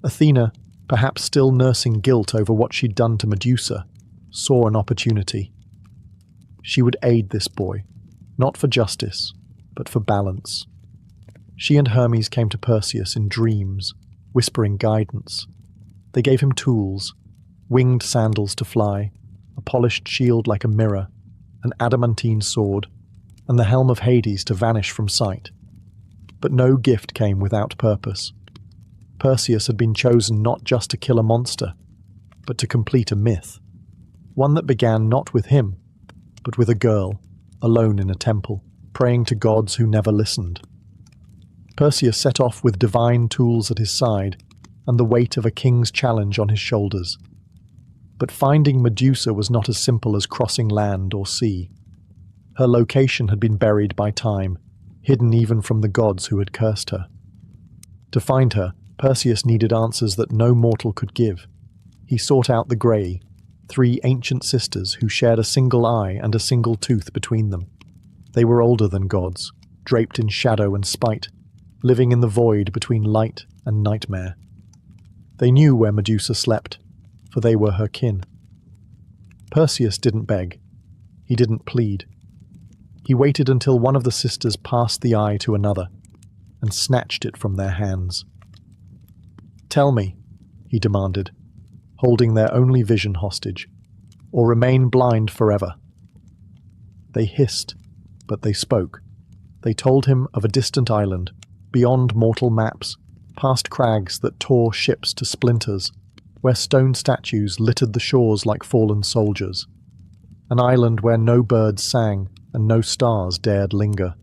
Athena, perhaps still nursing guilt over what she'd done to Medusa, saw an opportunity. She would aid this boy, not for justice, but for balance. She and Hermes came to Perseus in dreams, whispering guidance. They gave him tools, winged sandals to fly, a polished shield like a mirror, an adamantine sword, and the helm of Hades to vanish from sight. But no gift came without purpose. Perseus had been chosen not just to kill a monster, but to complete a myth. One that began not with him, but with a girl, alone in a temple, praying to gods who never listened. Perseus set off with divine tools at his side, and the weight of a king's challenge on his shoulders. But finding Medusa was not as simple as crossing land or sea. Her location had been buried by time, hidden even from the gods who had cursed her. To find her, Perseus needed answers that no mortal could give. He sought out the Grey, 3 ancient sisters who shared a single eye and a single tooth between them. They were older than gods, draped in shadow and spite, living in the void between light and nightmare. They knew where Medusa slept, for they were her kin. Perseus didn't beg. He didn't plead. He waited until one of the sisters passed the eye to another, and snatched it from their hands. "Tell me," he demanded, holding their only vision hostage, "or remain blind forever." They hissed, but they spoke. They told him of a distant island, beyond mortal maps, past crags that tore ships to splinters, where stone statues littered the shores like fallen soldiers. An island where no birds sang and no stars dared linger.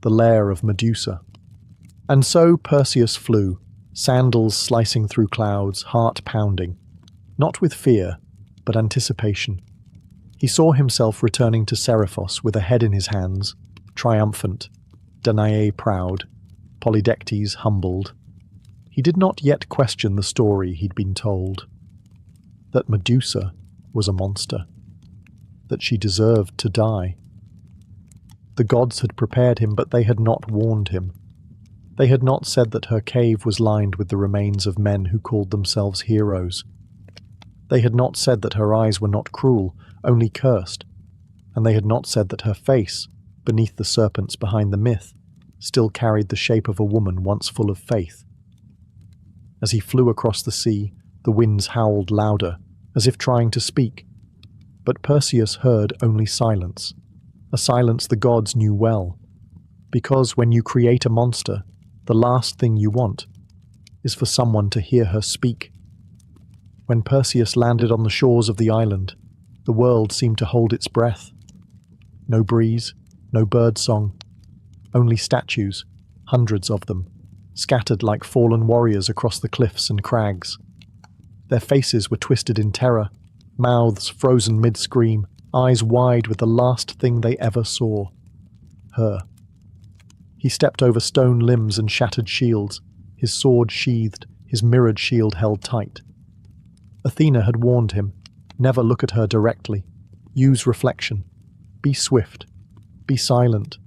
The lair of Medusa. And so Perseus flew, sandals slicing through clouds, heart pounding. Not with fear, but anticipation. He saw himself returning to Seriphos with a head in his hands, triumphant, Danae proud, Polydectes humbled. He did not yet question the story he'd been told. That Medusa was a monster. That she deserved to die. The gods had prepared him, but they had not warned him. They had not said that her cave was lined with the remains of men who called themselves heroes. They had not said that her eyes were not cruel, only cursed. And they had not said that her face, beneath the serpents behind the myth, still carried the shape of a woman once full of faith. As he flew across the sea, the winds howled louder, as if trying to speak. But Perseus heard only silence, a silence the gods knew well, because when you create a monster, the last thing you want is for someone to hear her speak. When Perseus landed on the shores of the island, the world seemed to hold its breath. No breeze, no bird song, only statues, hundreds of them, scattered like fallen warriors across the cliffs and crags. Their faces were twisted in terror, mouths frozen mid-scream, eyes wide with the last thing they ever saw. Her. He stepped over stone limbs and shattered shields, his sword sheathed, his mirrored shield held tight. Athena had warned him, never look at her directly, use reflection, be swift, be silent.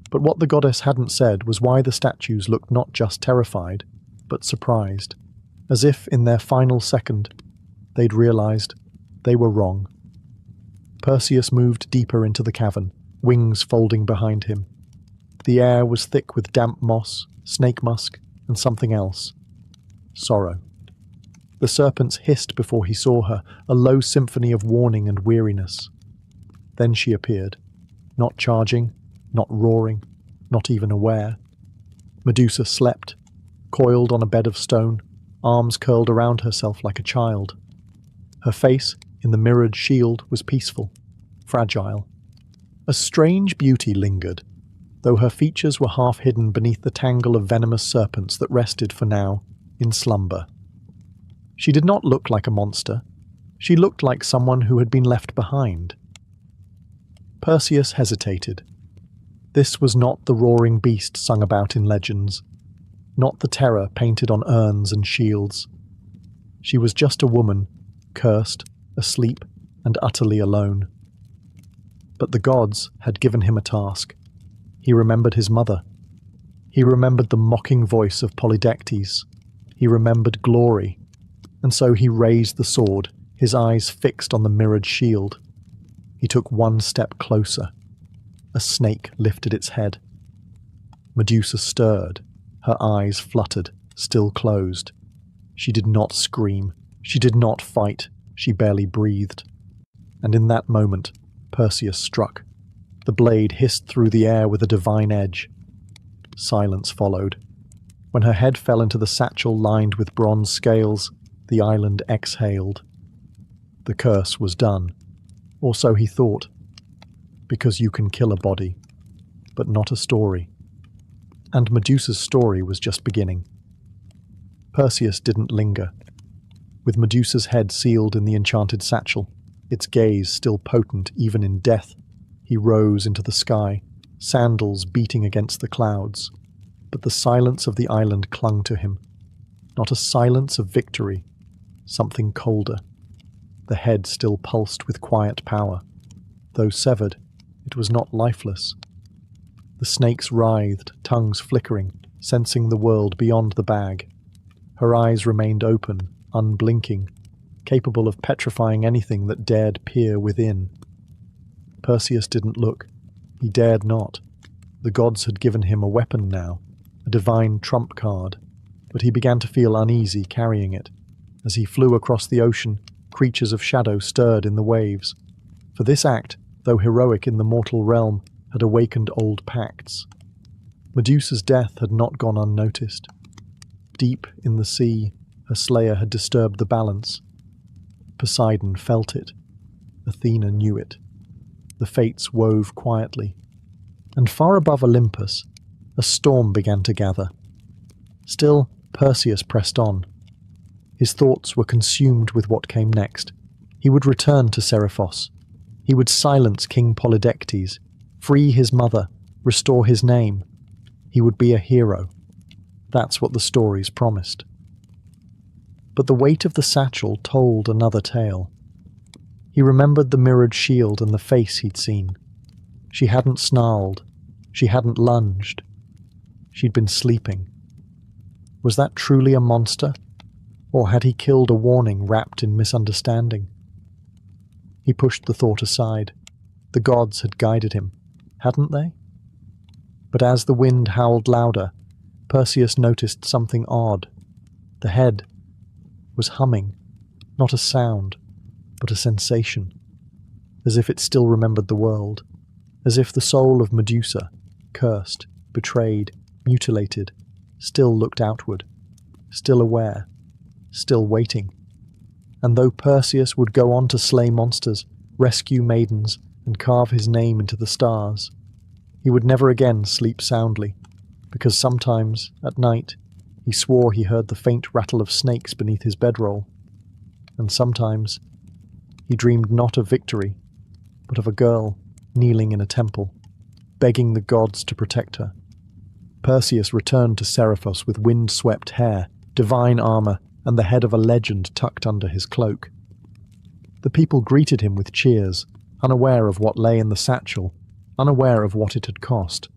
But what the goddess hadn't said was why the statues looked not just terrified, but surprised, as if in their final second they'd realized they were wrong. Perseus moved deeper into the cavern, wings folding behind him. The air was thick with damp moss, snake musk, and something else. Sorrow. The serpents hissed before he saw her, a low symphony of warning and weariness. Then she appeared, not charging, not roaring, not even aware. Medusa slept, coiled on a bed of stone, arms curled around herself like a child. Her face, in the mirrored shield, was peaceful, fragile. A strange beauty lingered, though her features were half hidden beneath the tangle of venomous serpents that rested for now in slumber. She did not look like a monster. She looked like someone who had been left behind. Perseus hesitated. This was not the roaring beast sung about in legends, not the terror painted on urns and shields. She was just a woman, cursed, asleep, and utterly alone. But the gods had given him a task. He remembered his mother. He remembered the mocking voice of Polydectes. He remembered glory. And so he raised the sword, his eyes fixed on the mirrored shield. He took one step closer. A snake lifted its head. Medusa stirred. Her eyes fluttered, still closed. She did not scream. She did not fight. She barely breathed. And in that moment, Perseus struck. The blade hissed through the air with a divine edge. Silence followed. When her head fell into the satchel lined with bronze scales, the island exhaled. The curse was done. Or so he thought. Because you can kill a body, but not a story. And Medusa's story was just beginning. Perseus didn't linger. With Medusa's head sealed in the enchanted satchel, its gaze still potent even in death, he rose into the sky, sandals beating against the clouds. But the silence of the island clung to him. Not a silence of victory, something colder. The head still pulsed with quiet power. Though severed, it was not lifeless. The snakes writhed, tongues flickering, sensing the world beyond the bag. Her eyes remained open, unblinking, capable of petrifying anything that dared peer within. Perseus didn't look. He dared not. The gods had given him a weapon now, a divine trump card, but he began to feel uneasy carrying it. As he flew across the ocean, creatures of shadow stirred in the waves. For this act, though heroic in the mortal realm, had awakened old pacts. Medusa's death had not gone unnoticed. Deep in the sea, her slayer had disturbed the balance. Poseidon felt it. Athena knew it. The fates wove quietly. And far above Olympus, a storm began to gather. Still, Perseus pressed on. His thoughts were consumed with what came next. He would return to Seriphos. He would silence King Polydectes, free his mother, restore his name. He would be a hero. That's what the stories promised. But the weight of the satchel told another tale. He remembered the mirrored shield and the face he'd seen. She hadn't snarled. She hadn't lunged. She'd been sleeping. Was that truly a monster? Or had he killed a warning wrapped in misunderstanding? He pushed the thought aside. The gods had guided him, hadn't they? But as the wind howled louder, Perseus noticed something odd. The head was humming, not a sound, but a sensation, as if it still remembered the world, as if the soul of Medusa, cursed, betrayed, mutilated, still looked outward, still aware, still waiting. And though Perseus would go on to slay monsters, rescue maidens, and carve his name into the stars, he would never again sleep soundly, because sometimes, at night, he swore he heard the faint rattle of snakes beneath his bedroll, and sometimes he dreamed not of victory, but of a girl kneeling in a temple, begging the gods to protect her. Perseus returned to Seriphos with wind-swept hair, divine armor, and the head of a legend tucked under his cloak. The people greeted him with cheers, unaware of what lay in the satchel, unaware of what it had cost.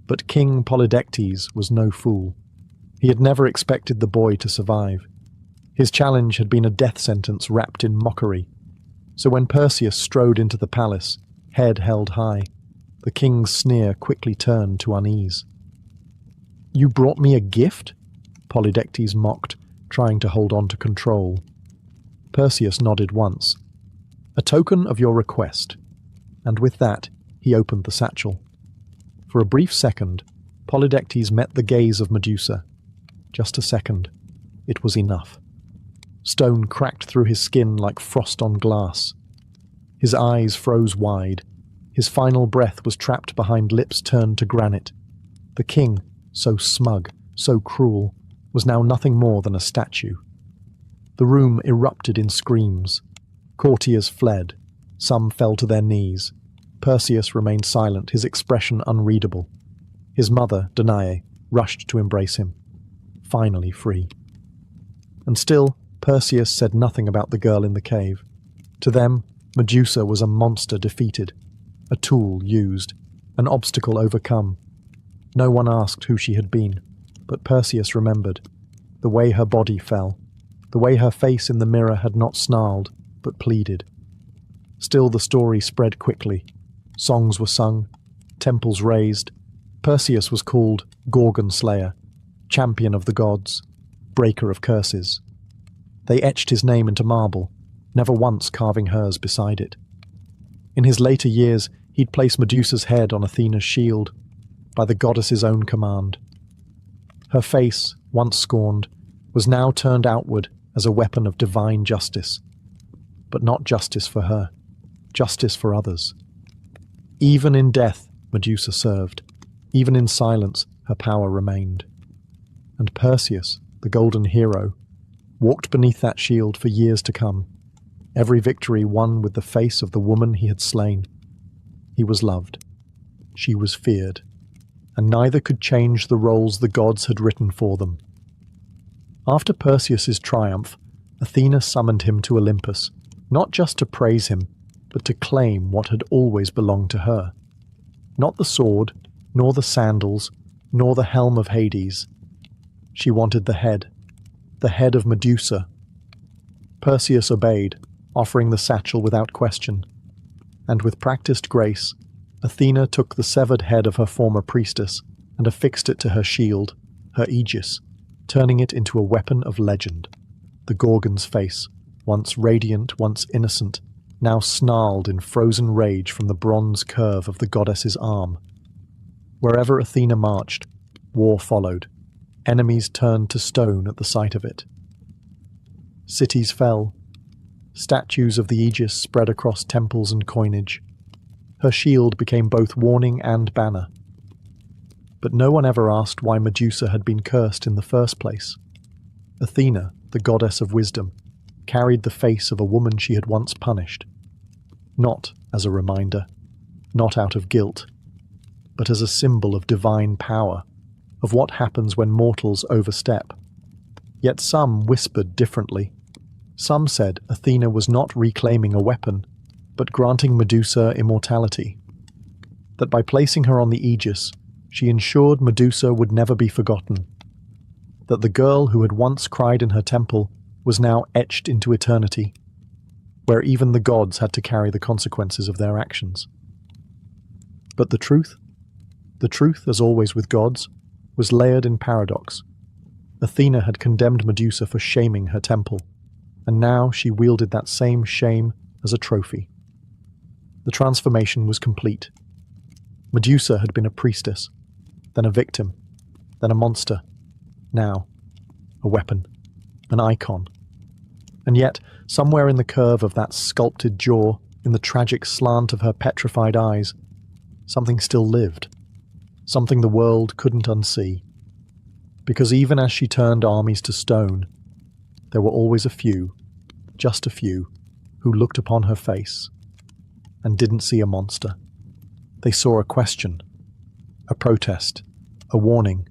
But King Polydectes was no fool. He had never expected the boy to survive. His challenge had been a death sentence wrapped in mockery. So when Perseus strode into the palace, head held high, the king's sneer quickly turned to unease. "You brought me a gift?" Polydectes mocked, trying to hold on to control. Perseus nodded once. "A token of your request." And with that, he opened the satchel. For a brief second, Polydectes met the gaze of Medusa. Just a second. It was enough. Stone cracked through his skin like frost on glass. His eyes froze wide. His final breath was trapped behind lips turned to granite. The king, so smug, so cruel, was now nothing more than a statue. The room erupted in screams. Courtiers fled. Some fell to their knees. Perseus remained silent, his expression unreadable. His mother, Danae, rushed to embrace him. Finally free. And still, Perseus said nothing about the girl in the cave. To them, Medusa was a monster defeated, a tool used, an obstacle overcome. No one asked who she had been, but Perseus remembered. The way her body fell, the way her face in the mirror had not snarled, but pleaded. Still the story spread quickly. Songs were sung, temples raised. Perseus was called Gorgon Slayer, champion of the gods, breaker of curses. They etched his name into marble, never once carving hers beside it. In his later years, he'd place Medusa's head on Athena's shield, by the goddess's own command. Her face, once scorned, was now turned outward as a weapon of divine justice. But not justice for her, justice for others. Even in death, Medusa served. Even in silence, her power remained. And Perseus, the golden hero, walked beneath that shield for years to come, every victory won with the face of the woman he had slain. He was loved. She was feared. And neither could change the roles the gods had written for them. After Perseus's triumph, Athena summoned him to Olympus, not just to praise him, but to claim what had always belonged to her. Not the sword, nor the sandals, nor the helm of Hades. She wanted the head of Medusa. Perseus obeyed, offering the satchel without question. And with practiced grace, Athena took the severed head of her former priestess and affixed it to her shield, her aegis, turning it into a weapon of legend. The Gorgon's face, once radiant, once innocent, now snarled in frozen rage from the bronze curve of the goddess's arm. Wherever Athena marched, war followed. Enemies turned to stone at the sight of it. Cities fell. Statues of the aegis spread across temples and coinage. Her shield became both warning and banner. But no one ever asked why Medusa had been cursed in the first place. Athena, the goddess of wisdom, carried the face of a woman she had once punished. Not as a reminder, not out of guilt, but as a symbol of divine power, of what happens when mortals overstep. Yet some whispered differently. Some said Athena was not reclaiming a weapon, but granting Medusa immortality. That by placing her on the aegis, she ensured Medusa would never be forgotten. That the girl who had once cried in her temple was now etched into eternity, where even the gods had to carry the consequences of their actions. But the truth, as always with gods, was layered in paradox. Athena had condemned Medusa for shaming her temple, and now she wielded that same shame as a trophy. The transformation was complete. Medusa had been a priestess, then a victim, then a monster, now a weapon, an icon. And yet, somewhere in the curve of that sculpted jaw, in the tragic slant of her petrified eyes, something still lived, something the world couldn't unsee. Because even as she turned armies to stone, there were always a few, just a few, who looked upon her face and didn't see a monster. They saw a question, a protest, a warning,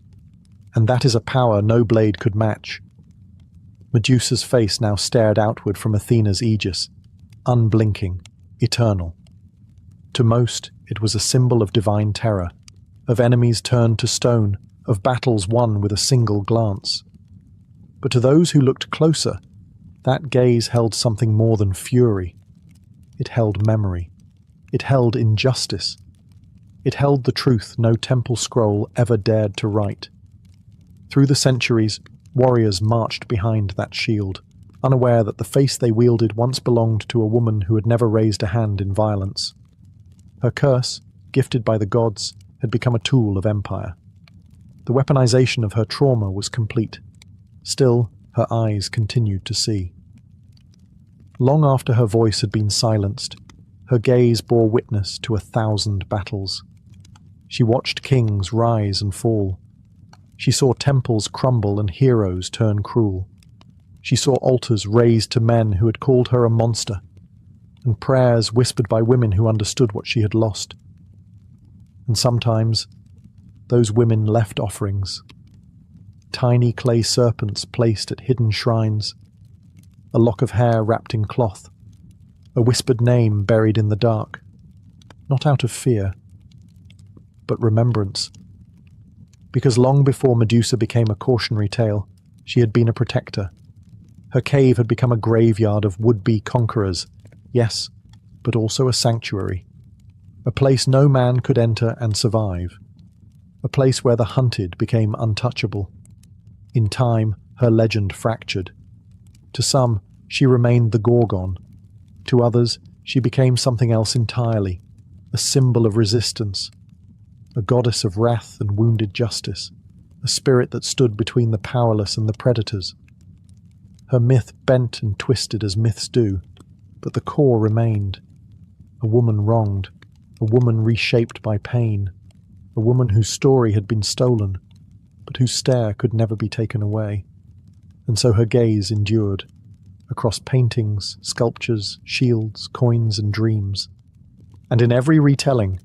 and that is a power no blade could match. Medusa's face now stared outward from Athena's aegis, unblinking, eternal. To most, it was a symbol of divine terror, of enemies turned to stone, of battles won with a single glance. But to those who looked closer, that gaze held something more than fury. It held memory. It held injustice. It held the truth no temple scroll ever dared to write. Through the centuries, Warriors marched behind that shield, unaware that the face they wielded once belonged to a woman who had never raised a hand in violence. Her curse, gifted by the gods, had become a tool of empire. The weaponization of her trauma was complete. Still, her eyes continued to see. Long after her voice had been silenced, her gaze bore witness to 1,000 battles. She watched kings rise and fall. She saw temples crumble and heroes turn cruel. She saw altars raised to men who had called her a monster, and prayers whispered by women who understood what she had lost. And sometimes, those women left offerings. Tiny clay serpents placed at hidden shrines, a lock of hair wrapped in cloth, a whispered name buried in the dark, not out of fear, but remembrance. Because long before Medusa became a cautionary tale, she had been a protector. Her cave had become a graveyard of would-be conquerors, yes, but also a sanctuary, a place no man could enter and survive, a place where the hunted became untouchable. In time, her legend fractured. To some, she remained the Gorgon. To others, she became something else entirely, a symbol of resistance, a goddess of wrath and wounded justice, a spirit that stood between the powerless and the predators. Her myth bent and twisted as myths do, but the core remained. A woman wronged, a woman reshaped by pain, a woman whose story had been stolen, but whose stare could never be taken away. And so her gaze endured, across paintings, sculptures, shields, coins, and dreams. And in every retelling,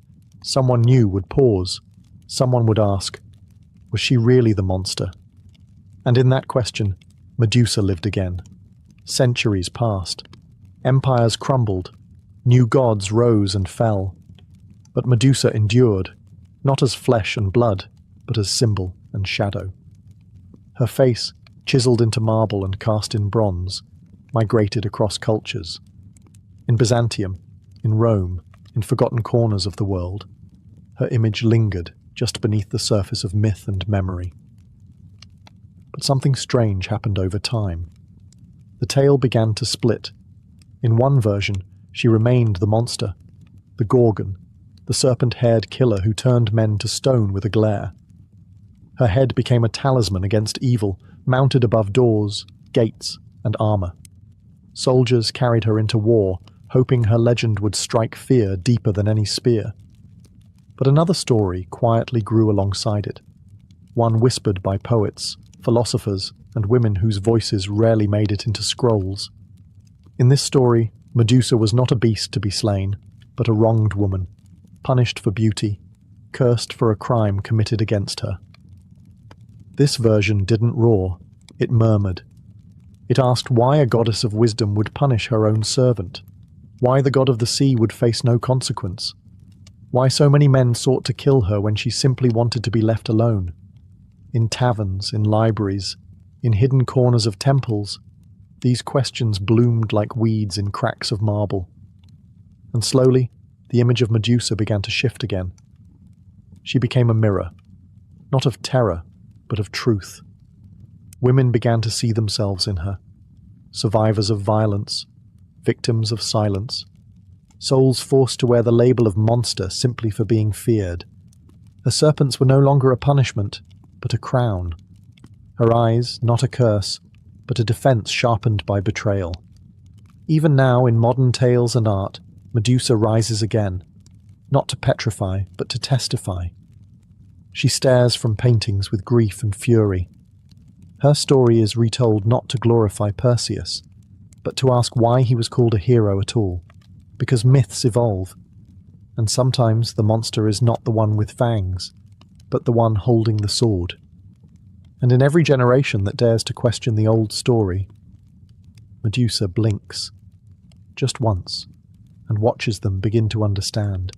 someone new would pause. Someone would ask, was she really the monster? And in that question, Medusa lived again. Centuries passed. Empires crumbled. New gods rose and fell. But Medusa endured, not as flesh and blood, but as symbol and shadow. Her face, chiseled into marble and cast in bronze, migrated across cultures. In Byzantium, in Rome, in forgotten corners of the world, her image lingered just beneath the surface of myth and memory. But something strange happened over time. The tale began to split. In one version, she remained the monster, the Gorgon, the serpent-haired killer who turned men to stone with a glare. Her head became a talisman against evil, mounted above doors, gates, and armor. Soldiers carried her into war, hoping her legend would strike fear deeper than any spear. But another story quietly grew alongside it, one whispered by poets, philosophers, and women whose voices rarely made it into scrolls. In this story, Medusa was not a beast to be slain, but a wronged woman, punished for beauty, cursed for a crime committed against her. This version didn't roar, it murmured. It asked why a goddess of wisdom would punish her own servant, why the god of the sea would face no consequence, why so many men sought to kill her when she simply wanted to be left alone. In taverns, in libraries, in hidden corners of temples, these questions bloomed like weeds in cracks of marble. And slowly, the image of Medusa began to shift again. She became a mirror, not of terror, but of truth. Women began to see themselves in her, survivors of violence, victims of silence, souls forced to wear the label of monster simply for being feared. Her serpents were no longer a punishment, but a crown. Her eyes, not a curse, but a defense sharpened by betrayal. Even now, in modern tales and art, Medusa rises again, not to petrify, but to testify. She stares from paintings with grief and fury. Her story is retold not to glorify Perseus, but to ask why he was called a hero at all, because myths evolve, and sometimes the monster is not the one with fangs, but the one holding the sword. And in every generation that dares to question the old story, Medusa blinks, just once, and watches them begin to understand.